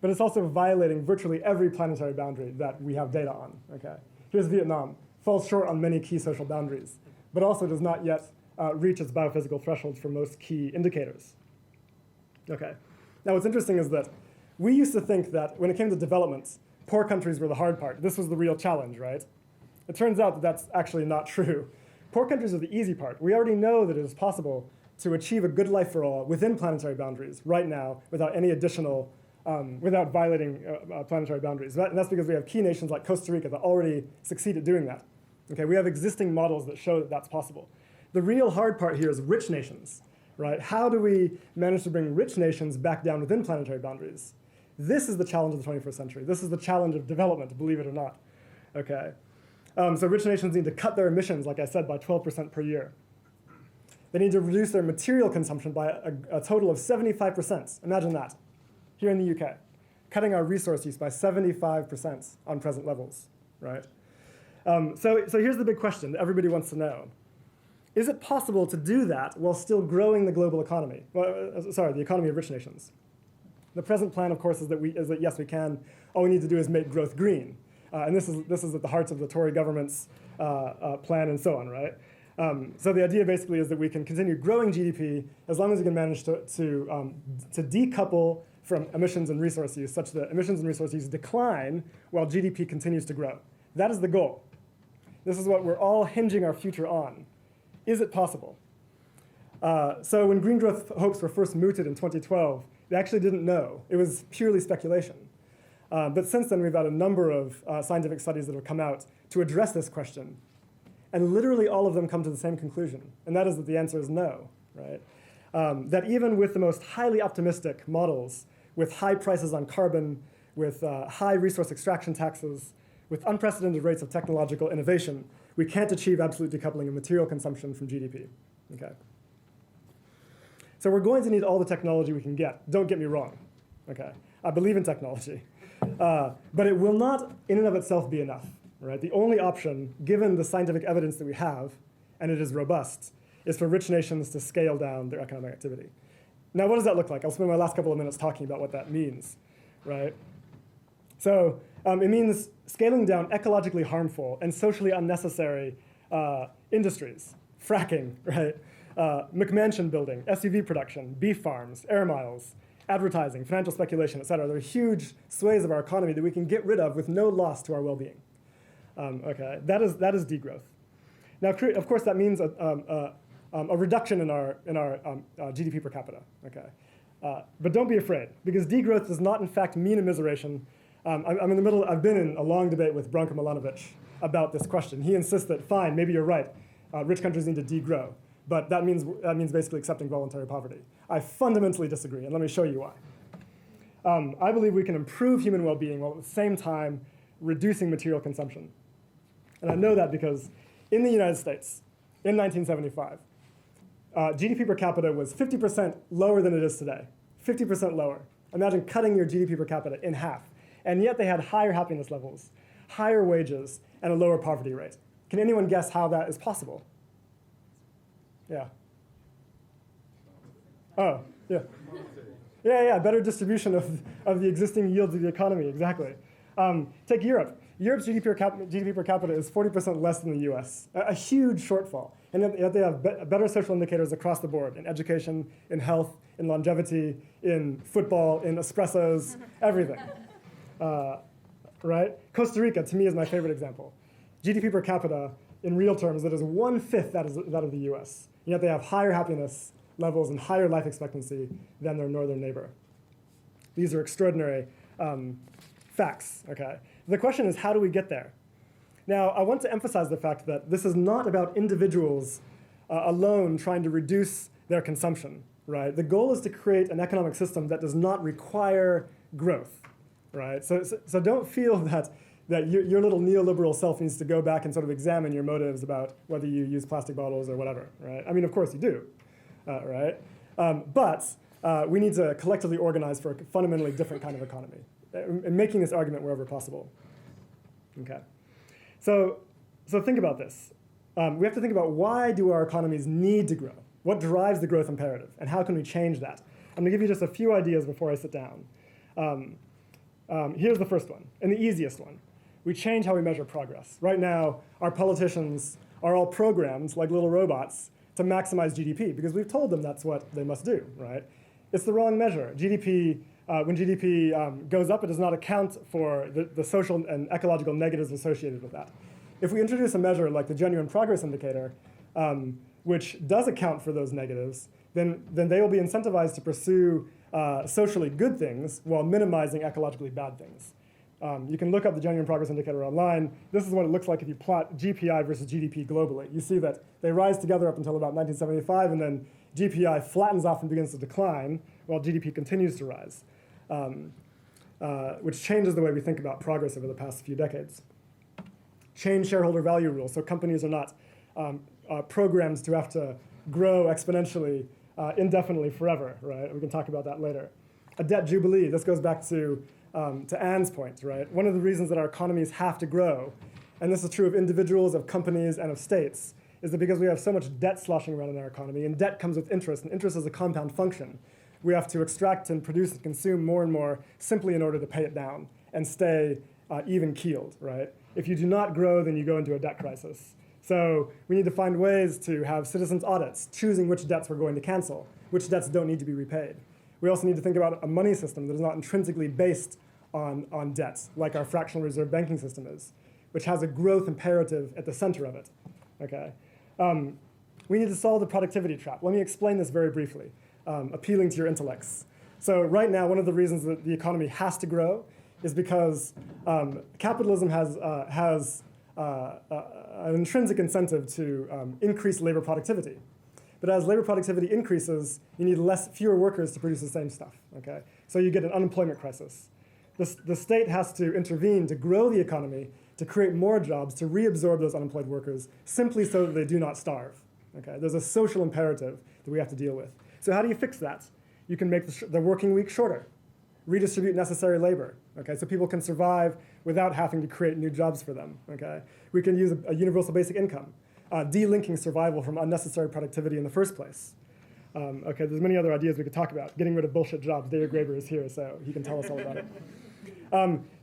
But it's also violating virtually every planetary boundary that we have data on. Okay? Here's Vietnam. Falls short on many key social boundaries, but also does not yet reach its biophysical thresholds for most key indicators. Okay. Now what's interesting is that we used to think that when it came to development, poor countries were the hard part. This was the real challenge, right? It turns out that that's actually not true. Poor countries are the easy part. We already know that it is possible to achieve a good life for all within planetary boundaries right now without any additional, without violating planetary boundaries. And that's because we have key nations like Costa Rica that already succeed at doing that. Okay, we have existing models that show that that's possible. The real hard part here is rich nations, right? How do we manage to bring rich nations back down within planetary boundaries? This is the challenge of the 21st century. This is the challenge of development, believe it or not. Okay, so rich nations need to cut their emissions, like I said, by 12% per year. They need to reduce their material consumption by a total of 75%. Imagine that, here in the UK. Cutting our resource use by 75% on present levels, right? So here's the big question that everybody wants to know. Is it possible to do that while still growing the global economy? The economy of rich nations. The present plan, of course, is that yes, we can. All we need to do is make growth green. And this is at the heart of the Tory government's plan and so on, right? So the idea basically is that we can continue growing GDP as long as we can manage to decouple from emissions and resource use such that emissions and resource use decline while GDP continues to grow. That is the goal. This is what we're all hinging our future on. Is it possible? So when green growth hopes were first mooted in 2012, they actually didn't know. It was purely speculation. But since then, we've had a number of scientific studies that have come out to address this question. And literally all of them come to the same conclusion, and that is that the answer is no, right? that even with the most highly optimistic models, with high prices on carbon, with high resource extraction taxes, with unprecedented rates of technological innovation, we can't achieve absolute decoupling of material consumption from GDP. Okay. So we're going to need all the technology we can get. Don't get me wrong. Okay. I believe in technology. But it will not, in and of itself, be enough. Right? The only option, given the scientific evidence that we have, and it is robust, is for rich nations to scale down their economic activity. Now, what does that look like? I'll spend my last couple of minutes talking about what that means. Right? So it means scaling down ecologically harmful and socially unnecessary industries, fracking, right? McMansion building, SUV production, beef farms, air miles, advertising, financial speculation, et cetera. There are huge swathes of our economy that we can get rid of with no loss to our well-being. Okay, that is degrowth. Now, of course, that means a reduction in our GDP per capita. Okay, but don't be afraid, because degrowth does not, in fact, mean immiseration. I'm in the middle. I've been in a long debate with Branko Milanovic about this question. He insists that, fine, maybe you're right. Rich countries need to degrow, but that means basically accepting voluntary poverty. I fundamentally disagree, and let me show you why. I believe we can improve human well-being while at the same time reducing material consumption. And I know that because in the United States, in 1975, GDP per capita was 50% lower than it is today. 50% lower. Imagine cutting your GDP per capita in half. And yet they had higher happiness levels, higher wages, and a lower poverty rate. Can anyone guess how that is possible? Yeah. Oh, yeah. Yeah, better distribution of the existing yields of the economy, exactly. Take Europe. Europe's GDP per capita is 40% less than the US, a huge shortfall. And yet they have better social indicators across the board, in education, in health, in longevity, in football, in espressos, everything. Right? Costa Rica, to me, is my favorite example. GDP per capita, in real terms, that is 1/5 that of the US. And yet they have higher happiness levels and higher life expectancy than their northern neighbor. These are extraordinary facts, okay? The question is, how do we get there? Now, I want to emphasize the fact that this is not about individuals alone trying to reduce their consumption, right? The goal is to create an economic system that does not require growth, right? So don't feel that your little neoliberal self needs to go back and sort of examine your motives about whether you use plastic bottles or whatever, right? I mean, of course you do, right? But we need to collectively organize for a fundamentally different kind of economy, and making this argument wherever possible. Okay. So think about this. We have to think about, why do our economies need to grow? What drives the growth imperative? And how can we change that? I'm going to give you just a few ideas before I sit down. Here's the first one, and the easiest one. We change how we measure progress. Right now, our politicians are all programmed, like little robots, to maximize GDP, because we've told them that's what they must do, right? It's the wrong measure. When GDP goes up, it does not account for the social and ecological negatives associated with that. If we introduce a measure like the genuine progress indicator, which does account for those negatives, then they will be incentivized to pursue socially good things while minimizing ecologically bad things. You can look up the genuine progress indicator online. This is what it looks like if you plot GPI versus GDP globally. You see that they rise together up until about 1975, and then GPI flattens off and begins to decline while GDP continues to rise, which changes the way we think about progress over the past few decades. Change shareholder value rules, so companies are not programmed to have to grow exponentially indefinitely forever, right? We can talk about that later. A debt jubilee, this goes back to Anne's point, right? One of the reasons that our economies have to grow, and this is true of individuals, of companies, and of states, is that because we have so much debt sloshing around in our economy, and debt comes with interest, and interest is a compound function. We have to extract and produce and consume more and more simply in order to pay it down and stay even-keeled, right? If you do not grow, then you go into a debt crisis. So we need to find ways to have citizens' audits, choosing which debts we're going to cancel, which debts don't need to be repaid. We also need to think about a money system that is not intrinsically based on debts, like our fractional reserve banking system is, which has a growth imperative at the center of it. Okay. We need to solve the productivity trap. Let me explain this very briefly, appealing to your intellects. So right now, one of the reasons that the economy has to grow is because capitalism has an intrinsic incentive to increase labor productivity. But as labor productivity increases, you need fewer workers to produce the same stuff. Okay? So you get an unemployment crisis. The state has to intervene to grow the economy, to create more jobs, to reabsorb those unemployed workers, simply so that they do not starve. Okay? There's a social imperative that we have to deal with. So how do you fix that? You can make the working week shorter, redistribute necessary labor, okay, so people can survive without having to create new jobs for them. Okay? We can use a universal basic income, delinking survival from unnecessary productivity in the first place. Okay, there's many other ideas we could talk about. Getting rid of bullshit jobs. David Graeber is here, so he can tell us all about it.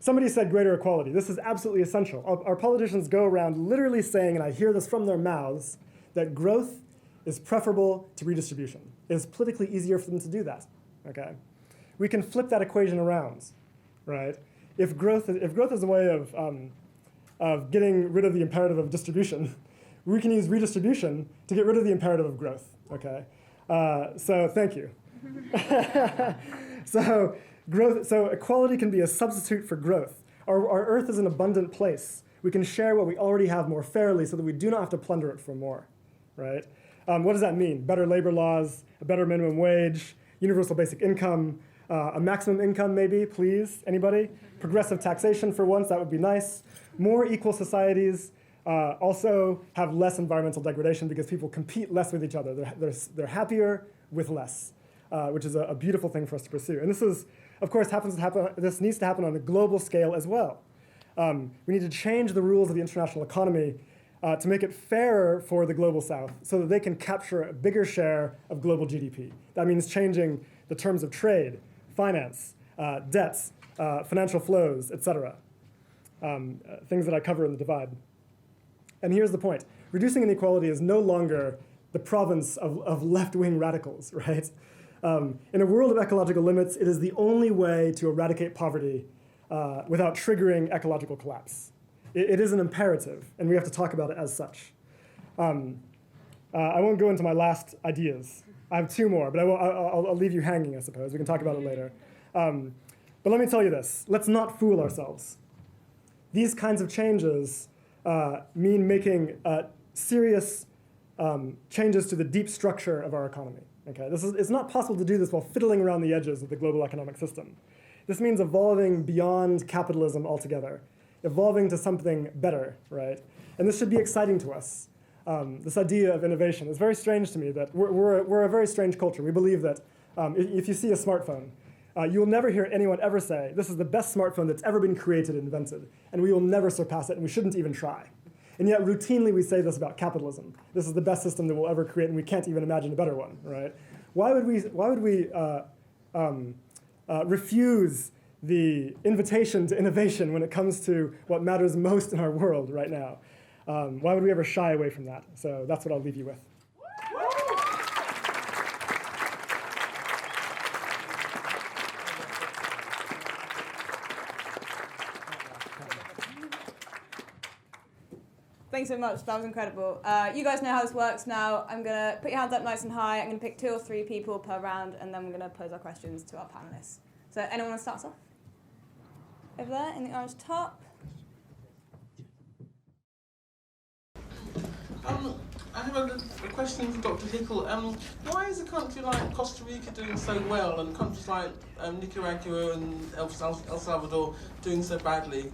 Somebody said greater equality. This is absolutely essential. Our politicians go around literally saying, and I hear this from their mouths, that growth is preferable to redistribution. It is politically easier for them to do that. Okay? We can flip that equation around, right? If growth is a way of getting rid of the imperative of distribution, we can use redistribution to get rid of the imperative of growth. Okay? So thank you. So equality can be a substitute for growth. Our Earth is an abundant place. We can share what we already have more fairly so that we do not have to plunder it for more, right? What does that mean? Better labor laws, a better minimum wage, universal basic income, a maximum income maybe, please, anybody? Progressive taxation for once, that would be nice. More equal societies also have less environmental degradation because people compete less with each other. They're happier with less, which is a beautiful thing for us to pursue. And this is, of course, this needs to happen on a global scale as well. We need to change the rules of the international economy to make it fairer for the global south so that they can capture a bigger share of global GDP. That means changing the terms of trade, finance, debts, financial flows, etc. Things that I cover in the divide. And here's the point. Reducing inequality is no longer the province of left-wing radicals, right? In a world of ecological limits, it is the only way to eradicate poverty without triggering ecological collapse. It is an imperative, and we have to talk about it as such. I won't go into my last ideas. I have two more, but I'll leave you hanging, I suppose. We can talk about it later. But let me tell you this. Let's not fool ourselves. These kinds of changes mean making serious changes to the deep structure of our economy. Okay? It's not possible to do this while fiddling around the edges of the global economic system. This means evolving beyond capitalism altogether, evolving to something better, right? And this should be exciting to us. This idea of innovation is very strange to me that we're a very strange culture. We believe that if you see a smartphone, you will never hear anyone ever say, this is the best smartphone that's ever been created and invented, and we will never surpass it, and we shouldn't even try. And yet routinely we say this about capitalism. This is the best system that we'll ever create, and we can't even imagine a better one, right? Why would we refuse the invitation to innovation when it comes to what matters most in our world right now? Why would we ever shy away from that? So that's what I'll leave you with. Thanks so much. That was incredible. You guys know how this works now. I'm going to put your hands up nice and high. I'm going to pick 2 or 3 people per round, and then we're going to pose our questions to our panelists. So anyone want to start us off? Over there in the orange top. I have a question for Dr. Hickel. Why is a country like Costa Rica doing so well and countries like Nicaragua and El Salvador doing so badly?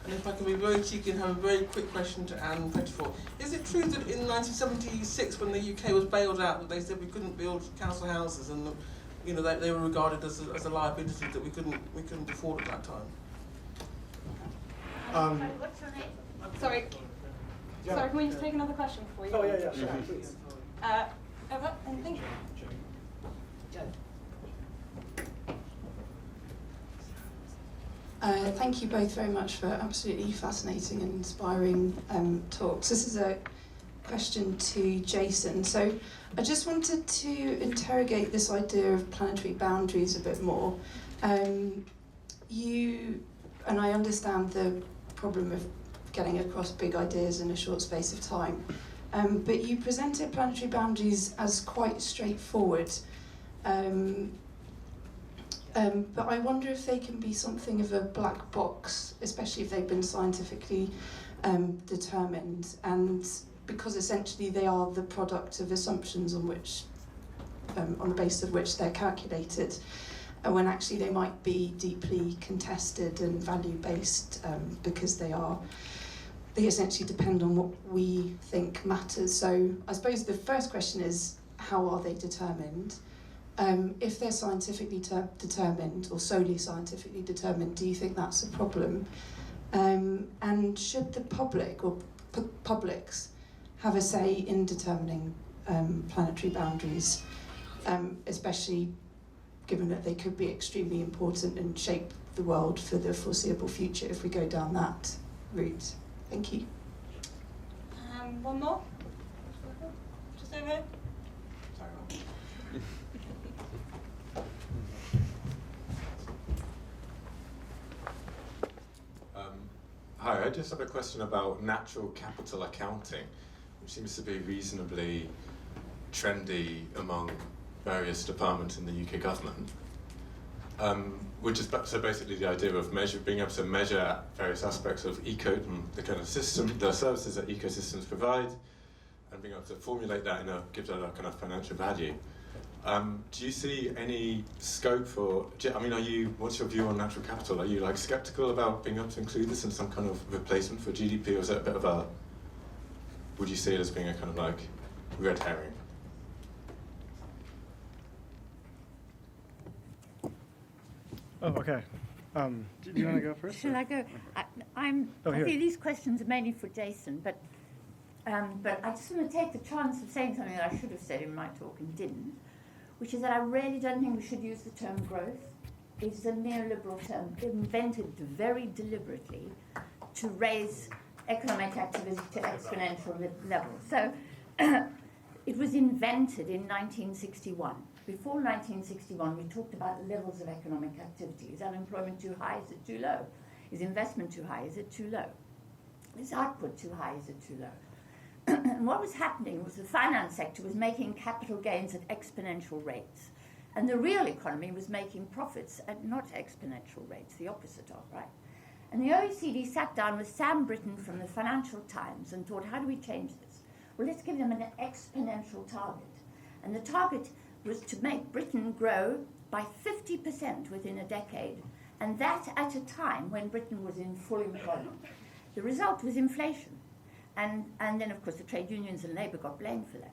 And if I can be very cheeky and have a very quick question to Anne Pettifor. Is it true that in 1976, when the UK was bailed out, that they said we couldn't build council houses and they were regarded as a liability that we couldn't afford at that time? What's your name? Sorry. Yeah. Sorry, can we just take another question before you? Oh, yeah, sure, please. Over, and thank you. Thank you both very much for absolutely fascinating and inspiring talks. This is a question to Jason. So I just wanted to interrogate this idea of planetary boundaries a bit more. And I understand the problem of getting across big ideas in a short space of time, but you presented planetary boundaries as quite straightforward. But I wonder if they can be something of a black box, especially if they've been scientifically determined. And because essentially they are the product of assumptions on which, on the basis of which they're calculated, and when actually they might be deeply contested and value-based because they essentially depend on what we think matters. So I suppose the first question is, how are they determined? If they're scientifically determined or solely scientifically determined, do you think that's a problem? And should the public or publics have a say in determining planetary boundaries, especially given that they could be extremely important and shape the world for the foreseeable future if we go down that route? Thank you. One more? Just over here. Hi, I just have a question about natural capital accounting, which seems to be reasonably trendy among various departments in the UK government. Which is so basically the idea of being able to measure various aspects of the kind of system, the services that ecosystems provide, and being able to formulate that give that a kind of financial value. Do you see any scope for? What's your view on natural capital? Are you skeptical about being able to include this in some kind of replacement for GDP, or is it a bit of a? Would you see it as being a kind of red herring? Oh, okay. Do you want to go first? Shall I go? I feel these questions are mainly for Jason, but I just want to take the chance of saying something that I should have said in my talk and didn't, which is that I really don't think we should use the term growth. It's a neoliberal term invented very deliberately to raise economic activity to exponential levels. So it was invented in 1961. Before 1961, we talked about levels of economic activity. Is unemployment too high? Is it too low? Is investment too high? Is it too low? Is output too high? Is it too low? And what was happening was the finance sector was making capital gains at exponential rates. And the real economy was making profits at not exponential rates, the opposite of, right? And the OECD sat down with Sam Britton from the Financial Times and thought, how do we change this? Well, let's give them an exponential target. And the target was to make Britain grow by 50% within a decade, and that at a time when Britain was in full employment. The result was inflation. And then, of course, the trade unions and Labour got blamed for that.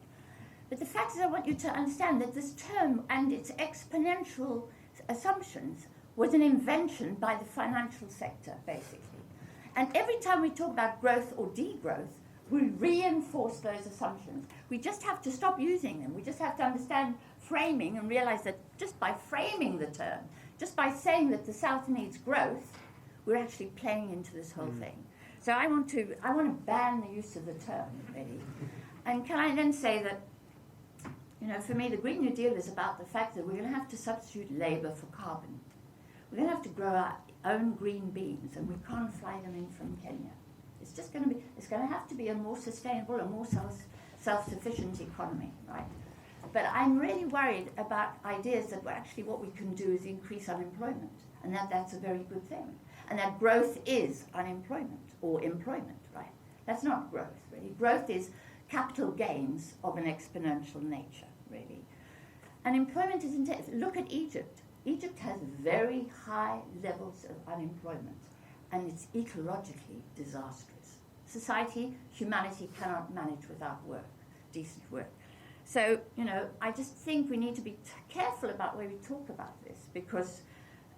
But the fact is, I want you to understand that this term and its exponential assumptions was an invention by the financial sector, basically. And every time we talk about growth or degrowth, we reinforce those assumptions. We just have to stop using them. We just have to understand framing and realize that just by framing the term, just by saying that the South needs growth, we're actually playing into this whole thing. So I want to ban the use of the term, really. And can I then say that, for me, the Green New Deal is about the fact that we're going to have to substitute labour for carbon. We're going to have to grow our own green beans, and we can't fly them in from Kenya. It's going to have to be a more sustainable, a more self-sufficient economy, right? But I'm really worried about ideas that actually what we can do is increase unemployment, and that's a very good thing. And that growth is unemployment or employment, right? That's not growth, really. Growth is capital gains of an exponential nature, really. And employment is intense. Look at Egypt. Egypt has very high levels of unemployment, and it's ecologically disastrous. Society, humanity cannot manage without work, decent work. So, I just think we need to be careful about the way we talk about this, because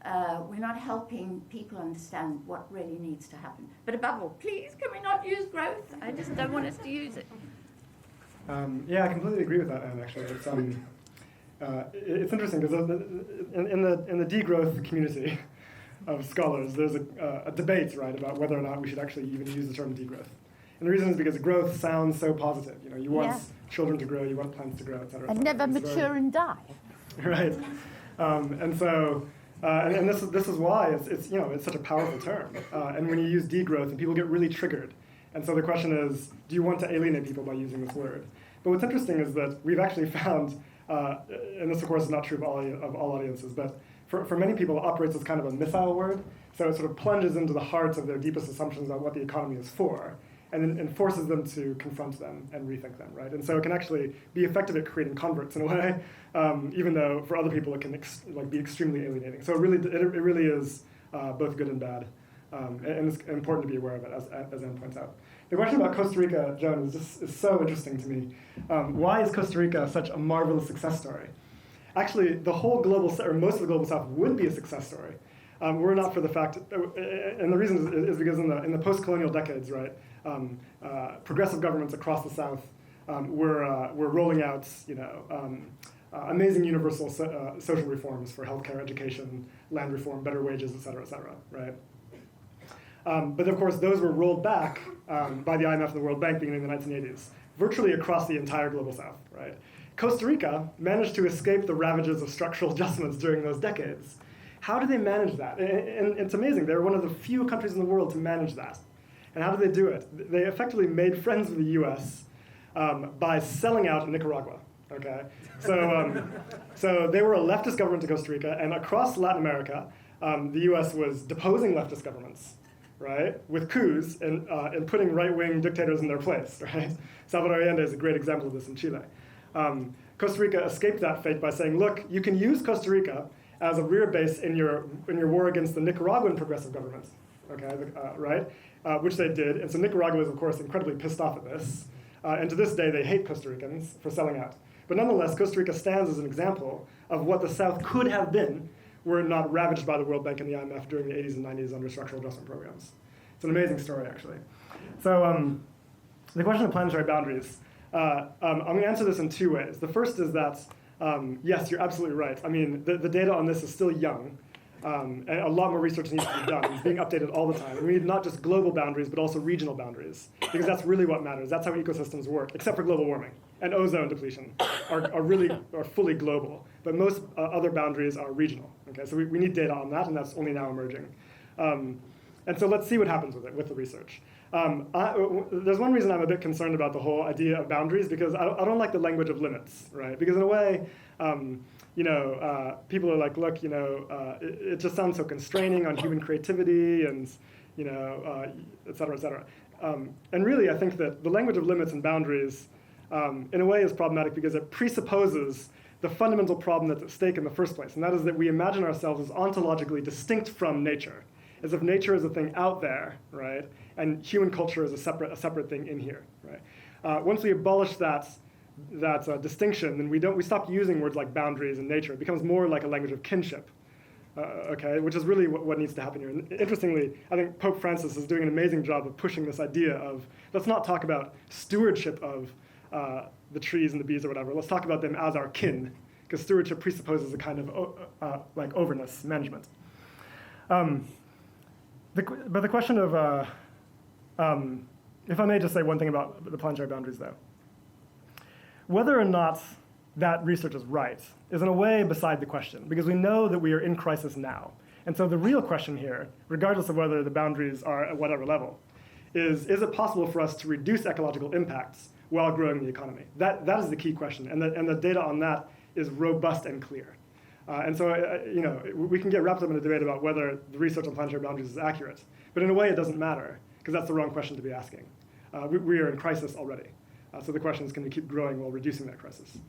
we're not helping people understand what really needs to happen. But above all, please, can we not use growth? I just don't want us to use it. Yeah, I completely agree with that, Anne, actually. It's interesting, because in the degrowth community of scholars, there's a debate, right, about whether or not we should actually even use the term degrowth. And the reason is because growth sounds so positive. You want children to grow, you want plants to grow, et cetera. And never mature and die. Right. And so... and this is why it's such a powerful term. And when you use degrowth, and people get really triggered. And so the question is, do you want to alienate people by using this word? But what's interesting is that we've actually found, and this of course is not true of all audiences, but for many people it operates as kind of a missile word. So it sort of plunges into the heart of their deepest assumptions about what the economy is for. and then forces them to confront them and rethink them, right? And so it can actually be effective at creating converts in a way, even though for other people it can be extremely alienating. So it really is both good and bad, and it's important to be aware of it, as Anne points out. The question about Costa Rica, Joan, is so interesting to me. Why is Costa Rica such a marvelous success story? Actually, the whole global, or most of the global south would be a success story. Were not for the fact, and the reason is because in the post-colonial decades, right, progressive governments across the south were rolling out, amazing universal social reforms for healthcare, education, land reform, better wages, et cetera, right? But of course, those were rolled back by the IMF and the World Bank beginning in the 1980s, virtually across the entire global south, right? Costa Rica managed to escape the ravages of structural adjustments during those decades. How do they manage that? And it's amazing. They're one of the few countries in the world to manage that. And how do they do it? They effectively made friends with the US by selling out Nicaragua, okay? So they were a leftist government in Costa Rica, and across Latin America, the US was deposing leftist governments, right, with coups and putting right-wing dictators in their place, right? Salvador Allende is a great example of this in Chile. Costa Rica escaped that fate by saying, look, you can use Costa Rica as a rear base in your war against the Nicaraguan progressive government, okay, right? Which they did, and so Nicaragua is, of course, incredibly pissed off at this, and to this day they hate Costa Ricans for selling out. But nonetheless, Costa Rica stands as an example of what the South could have been were it not ravaged by the World Bank and the IMF during the 80s and 90s under structural adjustment programs. It's an amazing story, actually. So the question of planetary boundaries, I'm going to answer this in two ways. The first is that, yes, you're absolutely right. I mean, the data on this is still young, and a lot more research needs to be done. It's being updated all the time. And we need not just global boundaries, but also regional boundaries, because that's really what matters. That's how ecosystems work, except for global warming. And ozone depletion are fully global. But most other boundaries are regional. Okay, so we need data on that, and that's only now emerging. And so let's see what happens with it, with the research. There's one reason I'm a bit concerned about the whole idea of boundaries, because I don't like the language of limits, right? Because in a way, people are like, look, it just sounds so constraining on human creativity and, et cetera, et cetera. And really, I think that the language of limits and boundaries, in a way, is problematic because it presupposes the fundamental problem that's at stake in the first place, and that is that we imagine ourselves as ontologically distinct from nature, as if nature is a thing out there, right, and human culture is a separate thing in here, right? Once we abolish that distinction, then we stop using words like boundaries and nature. It becomes more like a language of kinship, okay, which is really what needs to happen here. And interestingly, I think Pope Francis is doing an amazing job of pushing this idea of, let's not talk about stewardship of the trees and the bees or whatever. Let's talk about them as our kin, because stewardship presupposes a kind of like overness, management. But the question of, if I may just say one thing about the planetary boundaries, though. Whether or not that research is right is in a way beside the question, because we know that we are in crisis now. And so the real question here, regardless of whether the boundaries are at whatever level, is it possible for us to reduce ecological impacts while growing the economy? That is the key question, and the data on that is robust and clear. And so, we can get wrapped up in a debate about whether the research on planetary boundaries is accurate, but in a way it doesn't matter, because that's the wrong question to be asking. We are in crisis already. So the question is, can we keep growing while reducing that crisis?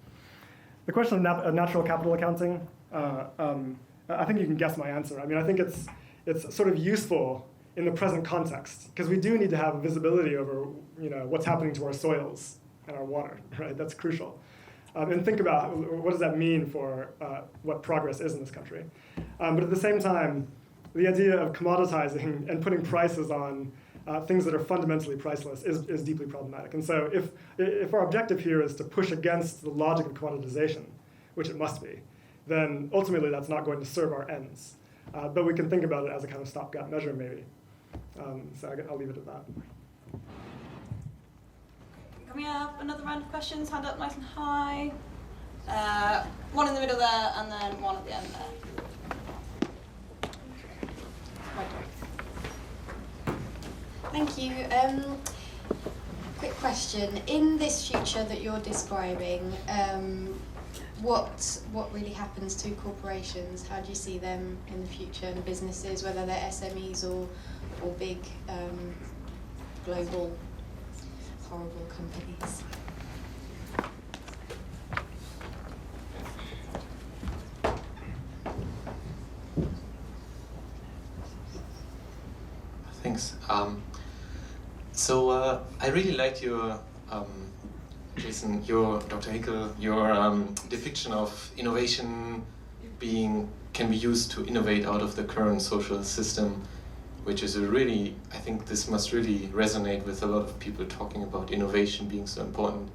The question of natural capital accounting, I think you can guess my answer. I mean, I think it's sort of useful in the present context, because we do need to have visibility over what's happening to our soils and our water, right? That's crucial. And think about what does that mean for what progress is in this country. But at the same time, the idea of commoditizing and putting prices on things that are fundamentally priceless is deeply problematic. And so if our objective here is to push against the logic of commoditization, which it must be, then ultimately that's not going to serve our ends. But we can think about it as a kind of stopgap measure, maybe. So I'll leave it at that. Can we have another round of questions? Hand up nice and high. One in the middle there, and then one at the end there. Thank you. Quick question. In this future that you're describing, what really happens to corporations? How do you see them in the future, and businesses, whether they're SMEs or big global horrible companies. Thanks. I really liked your, Jason, your, Dr. Hickel, your depiction of innovation can be used to innovate out of the current social system, which is I think this must really resonate with a lot of people talking about innovation being so important.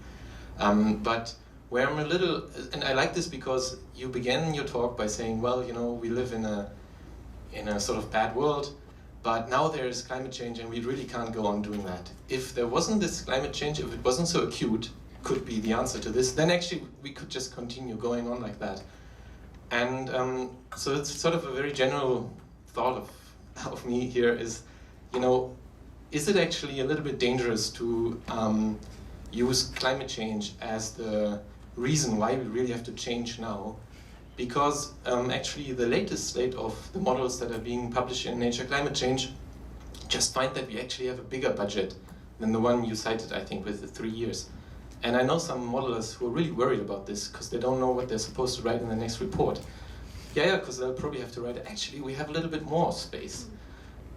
But where I'm and I like this because you began your talk by saying, well, we live in a sort of bad world, but now there's climate change and we really can't go on doing that. If there wasn't this climate change, if it wasn't so acute, could be the answer to this, then actually we could just continue going on like that. And so it's sort of a very general thought of me here is, is it actually a little bit dangerous to use climate change as the reason why we really have to change now? Because actually the latest slate of the models that are being published in Nature Climate Change just find that we actually have a bigger budget than the one you cited, I think, with the 3 years. And I know some modelers who are really worried about this because they don't know what they're supposed to write in the next report. Yeah, because they'll probably have to write, actually, we have a little bit more space.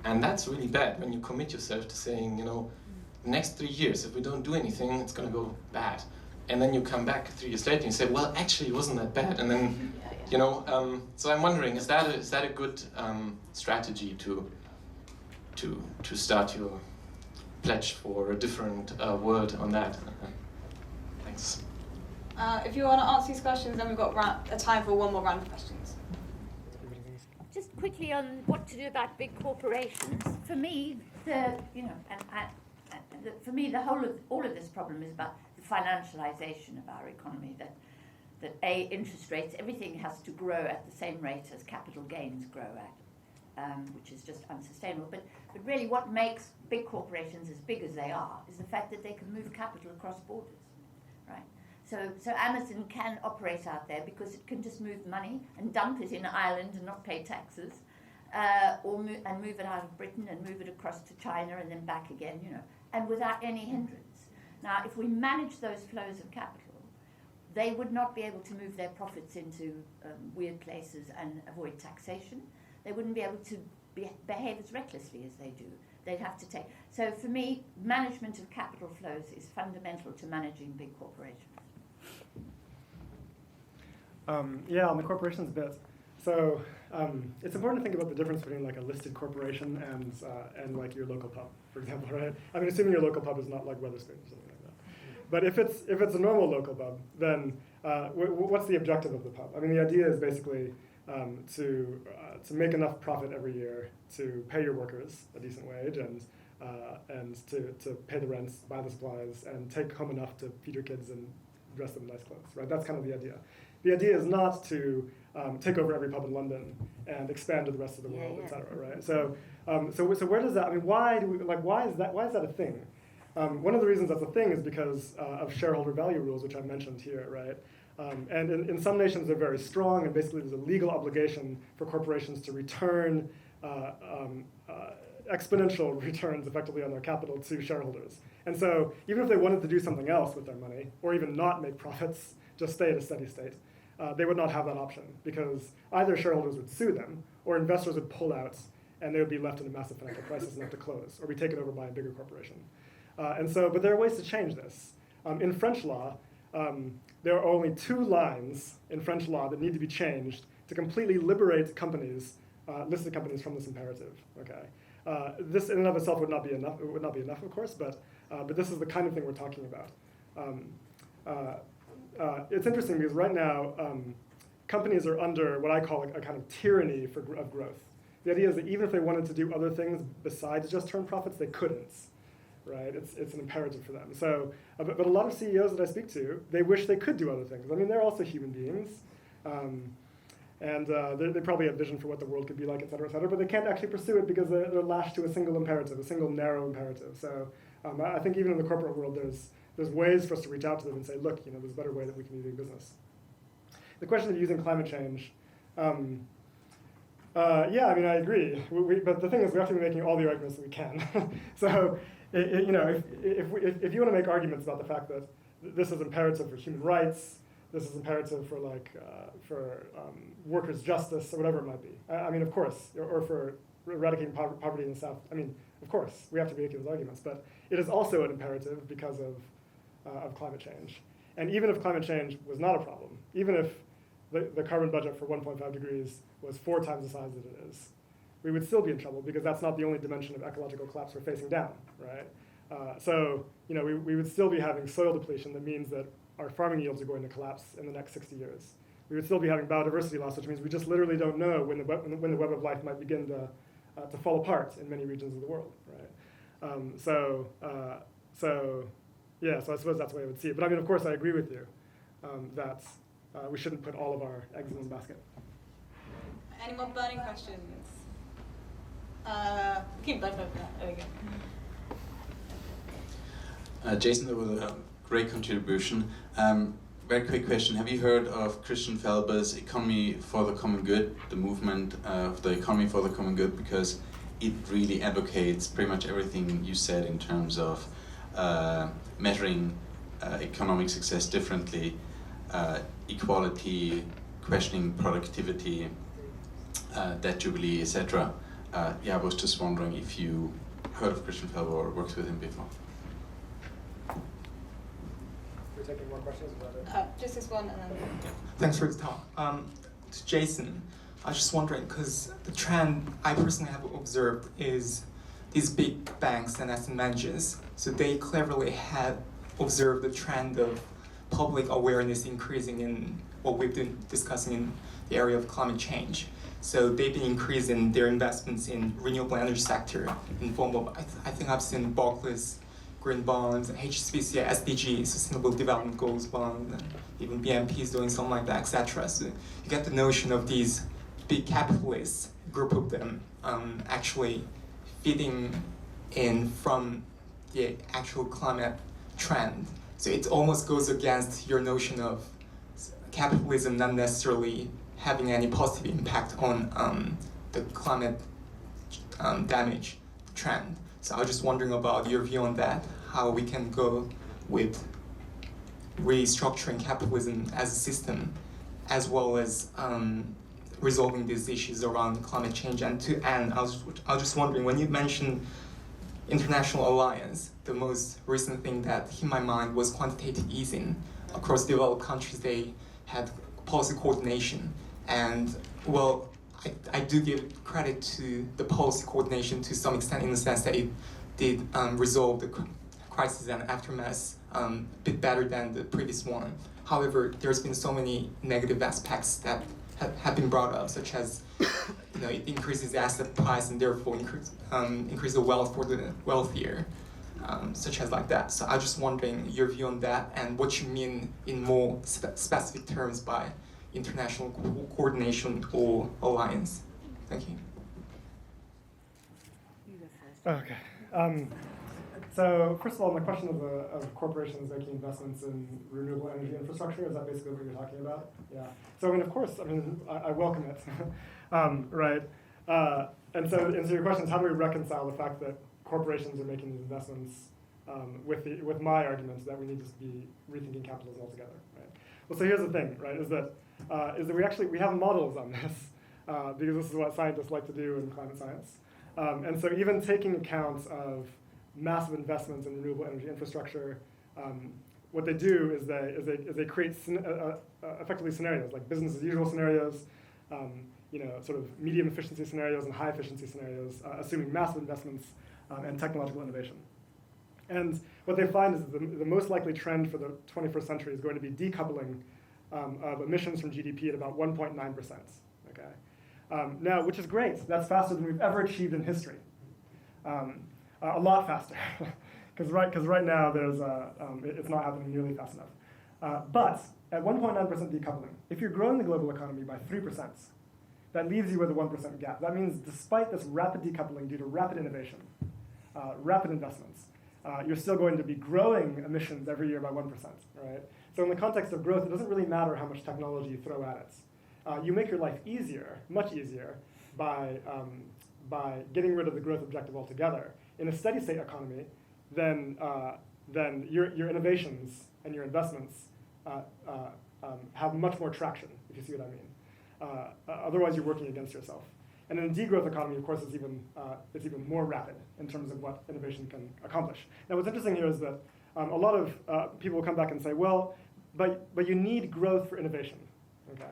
And that's really bad when you commit yourself to saying, the next 3 years, if we don't do anything, it's going to go bad. And then you come back 3 years later and you say, well, actually, it wasn't that bad. And then, so I'm wondering, is that a good strategy to start your pledge for a different world on that? Thanks. If you want to answer these questions, then we've got a time for one more round of questions. Just quickly on what to do about big corporations. For me, all of this problem is about the financialization of our economy. That interest rates, everything has to grow at the same rate as capital gains grow at, which is just unsustainable. But really, what makes big corporations as big as they are is the fact that they can move capital across borders, right? So Amazon can operate out there because it can just move money and dump it in Ireland and not pay taxes, and move it out of Britain and move it across to China and then back again, and without any hindrance. Now, if we manage those flows of capital, they would not be able to move their profits into weird places and avoid taxation. They wouldn't be able to behave as recklessly as they do. They'd have to take. So for me, management of capital flows is fundamental to managing big corporations. On the corporations bit. So it's important to think about the difference between like a listed corporation and like your local pub, for example, right? I mean, assuming your local pub is not like Wetherspoon or something like that. But if it's a normal local pub, then what's the objective of the pub? I mean, the idea is basically to make enough profit every year to pay your workers a decent wage and to pay the rents, buy the supplies, and take home enough to feed your kids and dress them in nice clothes, right? That's kind of the idea. The idea is not to take over every pub in London and expand to the rest of the world, et cetera, right? So where does that? I mean, why is that a thing? One of the reasons that's a thing is because of shareholder value rules, which I mentioned here, right? And in some nations they're very strong, and basically there's a legal obligation for corporations to return exponential returns effectively on their capital to shareholders. And so even if they wanted to do something else with their money, or even not make profits, just stay at a steady state, they would not have that option, because either shareholders would sue them, or investors would pull out, and they would be left in a massive financial crisis and have to close, or be taken over by a bigger corporation. But there are ways to change this. In French law, there are only 2 lines in French law that need to be changed to completely liberate companies, listed companies, from this imperative. Okay, this in and of itself would not be enough. It would not be enough, of course, but this is the kind of thing we're talking about. It's interesting because right now companies are under what I call a kind of tyranny of growth. The idea is that even if they wanted to do other things besides just turn profits, they couldn't. Right? It's an imperative for them. So, but a lot of CEOs that I speak to, they wish they could do other things. I mean, they're also human beings, and they probably have vision for what the world could be like, et cetera, but they can't actually pursue it because they're lashed to a single imperative, a single narrow imperative. So, I think even in the corporate world, there's ways for us to reach out to them and say, look, there's a better way that we can be doing business. The question of using climate change. I mean, I agree. But the thing is, we have to be making all the arguments that we can. So if you want to make arguments about the fact that this is imperative for human rights, this is imperative for workers' justice, or whatever it might be. I mean, of course, or for eradicating poverty in the South. I mean, of course, we have to make those arguments, but it is also an imperative because of climate change. And even if climate change was not a problem, even if the carbon budget for 1.5 degrees was 4 times the size that it is, we would still be in trouble because that's not the only dimension of ecological collapse we're facing down, right? So we would still be having soil depletion that means that our farming yields are going to collapse in the next 60 years. We would still be having biodiversity loss, which means we just literally don't know when the web of life might begin to fall apart in many regions of the world, right? So I suppose that's the way I would see it. But I mean, of course, I agree with you that we shouldn't put all of our eggs in one basket. Any more burning questions? Keep both open. There we go. Jason, that was a great contribution. Very quick question. Have you heard of Christian Felber's Economy for the Common Good, the movement of the Economy for the Common Good? Because it really advocates pretty much everything you said in terms of measuring economic success differently, equality, questioning productivity, debt jubilee, etc. I was just wondering if you heard of Christian Felber or worked with him before. We're taking more questions about it. Just this one, and then. Thanks for the talk. To Jason, I was just wondering, because the trend I personally have observed is these big banks and asset managers, so they cleverly had observed the trend of public awareness increasing in what we've been discussing in the area of climate change. So they've been increasing their investments in renewable energy sector in form of, I think I've seen Barclays green bonds, HSBC, SDG, Sustainable Development Goals bond, and even BNP is doing something like that, etc. So you get the notion of these big capitalists, group of them, actually feeding in from the actual climate trend. So it almost goes against your notion of capitalism not necessarily having any positive impact on the climate damage trend. So I was just wondering about your view on that, how we can go with restructuring capitalism as a system, as well as resolving these issues around climate change. And to end, I was just wondering, when you mentioned international alliance, the most recent thing that hit my mind was quantitative easing. Across developed countries, they had policy coordination. And well, I do give credit to the policy coordination to some extent, in the sense that it did resolve the crisis and aftermath a bit better than the previous one. However, there's been so many negative aspects that have been brought up, such as it increases the asset price and therefore increase the wealth for the wealthier, such as like that. So I was just wondering your view on that and what you mean in more specific terms by international coordination or alliance. Thank you. Okay. So first of all, the question of corporations making investments in renewable energy infrastructure, is that basically what you're talking about? Yeah. So I mean, of course, I welcome it, right? And so your question is, how do we reconcile the fact that corporations are making these investments with my arguments that we need to be rethinking capitalism altogether, right? Well, so here's the thing, right? Is that we have models on this because this is what scientists like to do in climate science. And so even taking account of massive investments in renewable energy infrastructure, what they do is they create effectively scenarios, like business as usual scenarios, sort of medium efficiency scenarios and high efficiency scenarios, assuming massive investments and technological innovation. And what they find is that the most likely trend for the 21st century is going to be decoupling of emissions from GDP at about 1.9%. Okay, now, which is great. That's faster than we've ever achieved in history. A lot faster, because right now it's not happening nearly fast enough. But at 1.9% decoupling, if you're growing the global economy by 3%, that leaves you with a 1% gap. That means despite this rapid decoupling due to rapid innovation, rapid investments, you're still going to be growing emissions every year by 1%, right? So in the context of growth, it doesn't really matter how much technology you throw at it. You make your life easier, much easier, by getting rid of the growth objective altogether. In a steady state economy, then your innovations and your investments have much more traction, if you see what I mean. Otherwise, you're working against yourself. And in a degrowth economy, of course, it's even more rapid in terms of what innovation can accomplish. Now, what's interesting here is that a lot of people will come back and say, well, but you need growth for innovation, okay?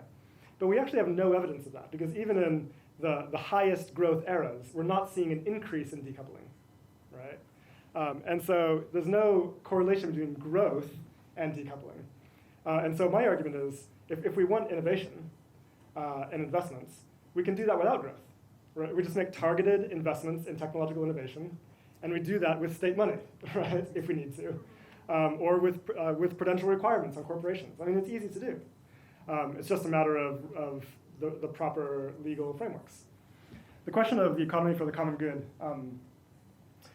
But we actually have no evidence of that, because even in the highest growth eras, we're not seeing an increase in decoupling, right? And so there's no correlation between growth and decoupling. And so my argument is, if we want innovation and investments, we can do that without growth. Right? We just make targeted investments in technological innovation, and we do that with state money, right, if we need to, or with prudential requirements on corporations. I mean, it's easy to do. It's just a matter of the proper legal frameworks. The question of the economy for the common good,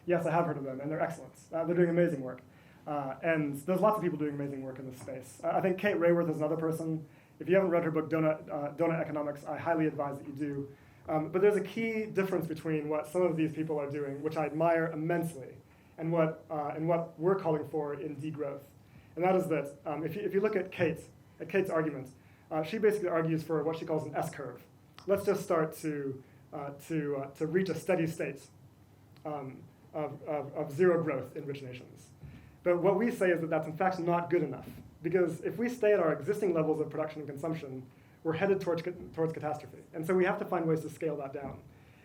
yes, I have heard of them, and they're excellent. They're doing amazing work. And there's lots of people doing amazing work in this space. I think Kate Raworth is another person. If you haven't read her book, Donut Economics, I highly advise that you do. But there's a key difference between what some of these people are doing, which I admire immensely, and what we're calling for in degrowth. And that is that if you look at Kate's argument, she basically argues for what she calls an S-curve. Let's just start to reach a steady state of zero growth in rich nations. But what we say is that that's in fact not good enough, because if we stay at our existing levels of production and consumption, we're headed towards catastrophe. And so we have to find ways to scale that down.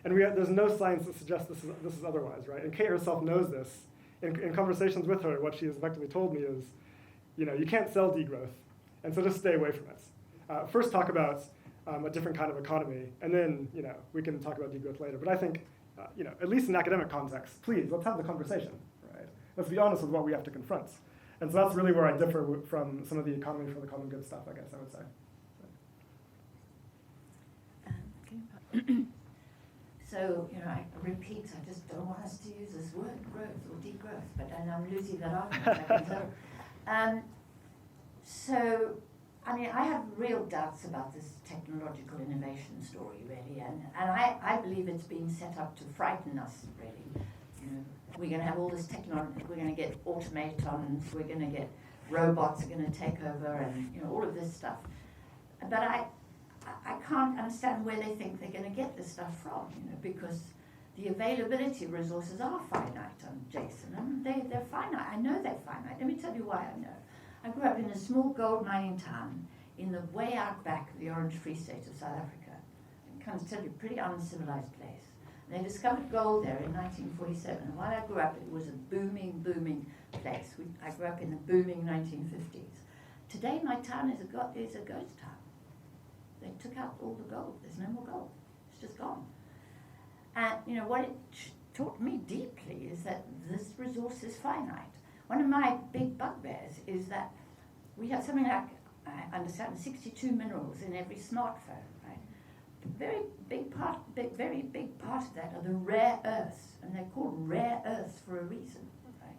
And there's no science that suggests this is otherwise, right? And Kate herself knows this. In conversations with her, what she has effectively told me is, you can't sell degrowth, and so just stay away from it. First talk about a different kind of economy, and then we can talk about degrowth later. But I think, at least in academic context, please, let's have the conversation, right? Let's be honest with what we have to confront. And so that's really where I differ from some of the economy for the common good stuff, I guess I would say. So, I repeat, I just don't want us to use this word, growth or degrowth, and I'm losing that argument, I can tell. So, I have real doubts about this technological innovation story, really, and I believe it's being set up to frighten us, really. We're going to have all this technology, we're going to get automatons, we're going to get robots are going to take over, and all of this stuff. But I can't understand where they think they're going to get this stuff from, because the availability of resources are finite, Jason, and they're finite. I know they're finite. Let me tell you why I know. I grew up in a small gold mining town in the way out back of the Orange Free State of South Africa. I can tell you, pretty uncivilized place. And they discovered gold there in 1947. And while I grew up, it was a booming, booming place. I grew up in the booming 1950s. Today, my town is a ghost town. They took out all the gold. There's no more gold. It's just gone. And what it taught me deeply is that this resource is finite. One of my big bugbears is that we have something like, I understand, 62 minerals in every smartphone, right? Very big part of that are the rare earths, and they're called rare earths for a reason, right?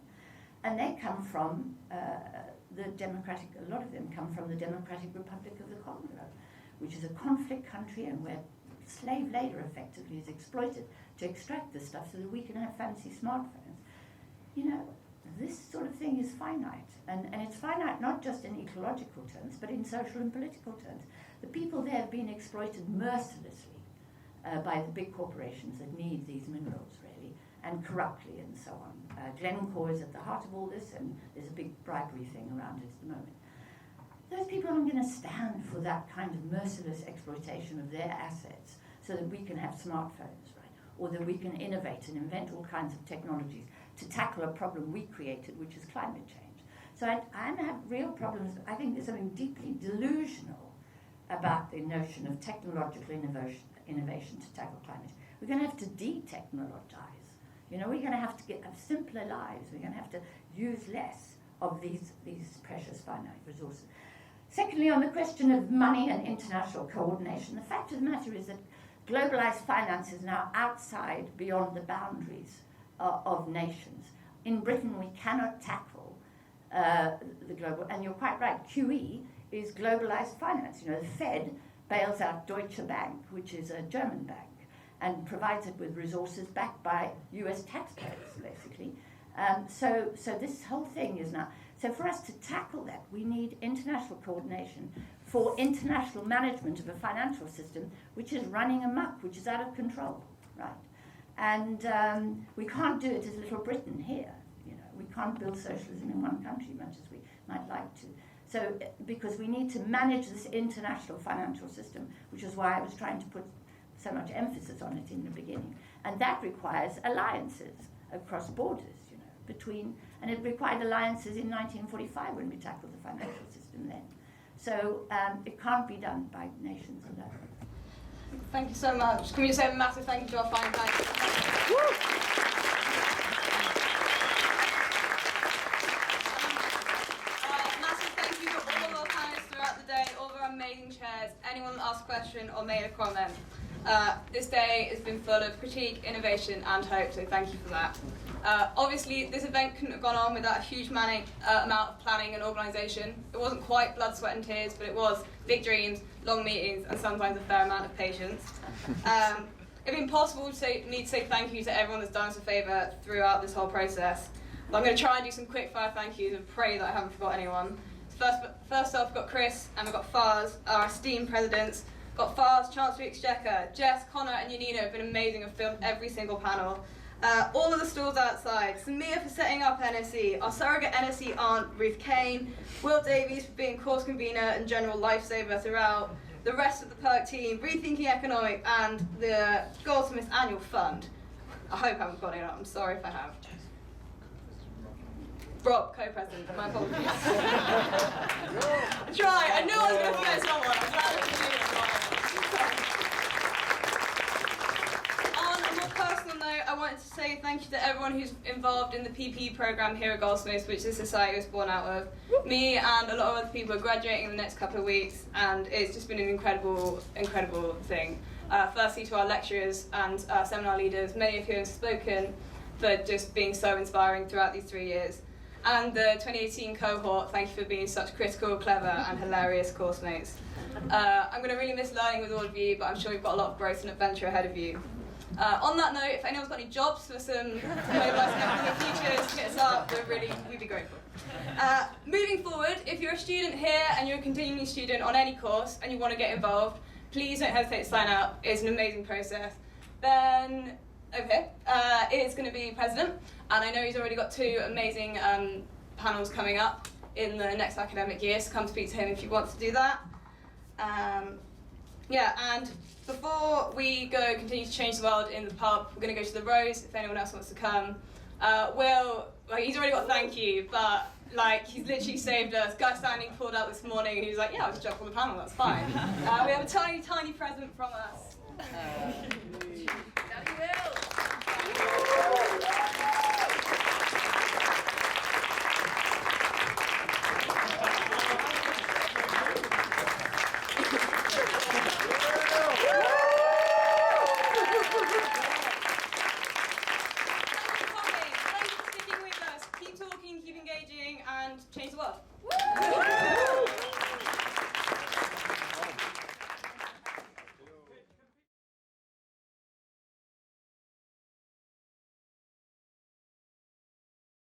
And they come from a lot of them come from the Democratic Republic of the Congo, which is a conflict country and where slave labor effectively is exploited to extract this stuff so that we can have fancy smartphones. This sort of thing is finite, and it's finite not just in ecological terms, but in social and political terms. The people there have been exploited mercilessly by the big corporations that need these minerals, really, and corruptly and so on. Glencore is at the heart of all this, and there's a big bribery thing around it at the moment. Those people aren't going to stand for that kind of merciless exploitation of their assets so that we can have smartphones, right? Or that we can innovate and invent all kinds of technologies to tackle a problem we created, which is climate change. So I have real problems. I think there's something deeply delusional about the notion of technological innovation to tackle climate change. We're going to have to de-technologize. We're going to have to have simpler lives. We're going to have to use less of these precious finite resources. Secondly, on the question of money and international coordination, the fact of the matter is that globalized finance is now outside, beyond the boundaries of nations. In Britain, we cannot tackle the global, and you're quite right, QE is globalized finance. The Fed bails out Deutsche Bank, which is a German bank, and provides it with resources backed by US taxpayers, basically. So this whole thing is now. So for us to tackle that, we need international coordination for international management of a financial system which is running amok, which is out of control, right? And we can't do it as Little Britain here. You know, we can't build socialism in one country, much as we might like to. So, because we need to manage this international financial system, which is why I was trying to put so much emphasis on it in the beginning. And that requires alliances across borders, you know, between, and it required alliances in 1945 when we tackled the financial system then. So it can't be done by nations alone. Thank you so much. Can we just say a massive thank you to our fine panelists? Massive thank you to all of our panelists throughout the day, all of our amazing chairs, anyone that asked a question or made a comment. This day has been full of critique, innovation and hope, so thank you for that. Obviously, this event couldn't have gone on without a huge amount of planning and organisation. It wasn't quite blood, sweat and tears, but it was big dreams, long meetings and sometimes a fair amount of patience. It'd been possible for me to say thank you to everyone that's done us a favour throughout this whole process. But I'm going to try and do some quick fire thank yous and pray that I haven't forgot anyone. First off, we've got Chris and we've got Fars, our esteemed presidents. Got Fars, Chancellor Exchequer, Jess, Connor and Yanina have been amazing and filmed every single panel. All of the stalls outside, Samir for setting up NSE, our surrogate NSE aunt Ruth Kane, Will Davies for being course convener and general lifesaver throughout, the rest of the PERC team, Rethinking Economic and the Goldsmiths Annual Fund. I hope I haven't got it up, I'm sorry if I have. Rob, co-president, my apologies. Try, I knew I was going to forget someone. I'm glad I didn't do it. On a more personal note, I wanted to say thank you to everyone who's involved in the PPE programme here at Goldsmiths, which this society was born out of. Me and a lot of other people are graduating in the next couple of weeks, and it's just been an incredible, incredible thing. Firstly to our lecturers and seminar leaders, many of whom have spoken, for just being so inspiring throughout these 3 years. And the 2018 cohort, thank you for being such critical, clever and hilarious course mates. I'm going to really miss learning with all of you, but I'm sure you've got a lot of growth and adventure ahead of you. On that note, if anyone's got any jobs for some mobilising economic futures, hit us up, we'd be grateful. Moving forward, if you're a student here and you're a continuing student on any course and you want to get involved, please don't hesitate to sign up. It's an amazing process. Then, okay, it's going to be President, and I know he's already got 2 amazing panels coming up in the next academic year, so come speak to him if you want to do that. Yeah, and before we go continue to change the world in the pub, we're going to go to the Rose if anyone else wants to come. Will, like, he's already got thank you, but like he's literally saved us. Guy Standing pulled out this morning and he was like, yeah, I'll just jump on the panel, that's fine. We have a tiny, tiny present from us. Daddy Will! Thank you for sticking with us. Keep talking, keep engaging, and change the world.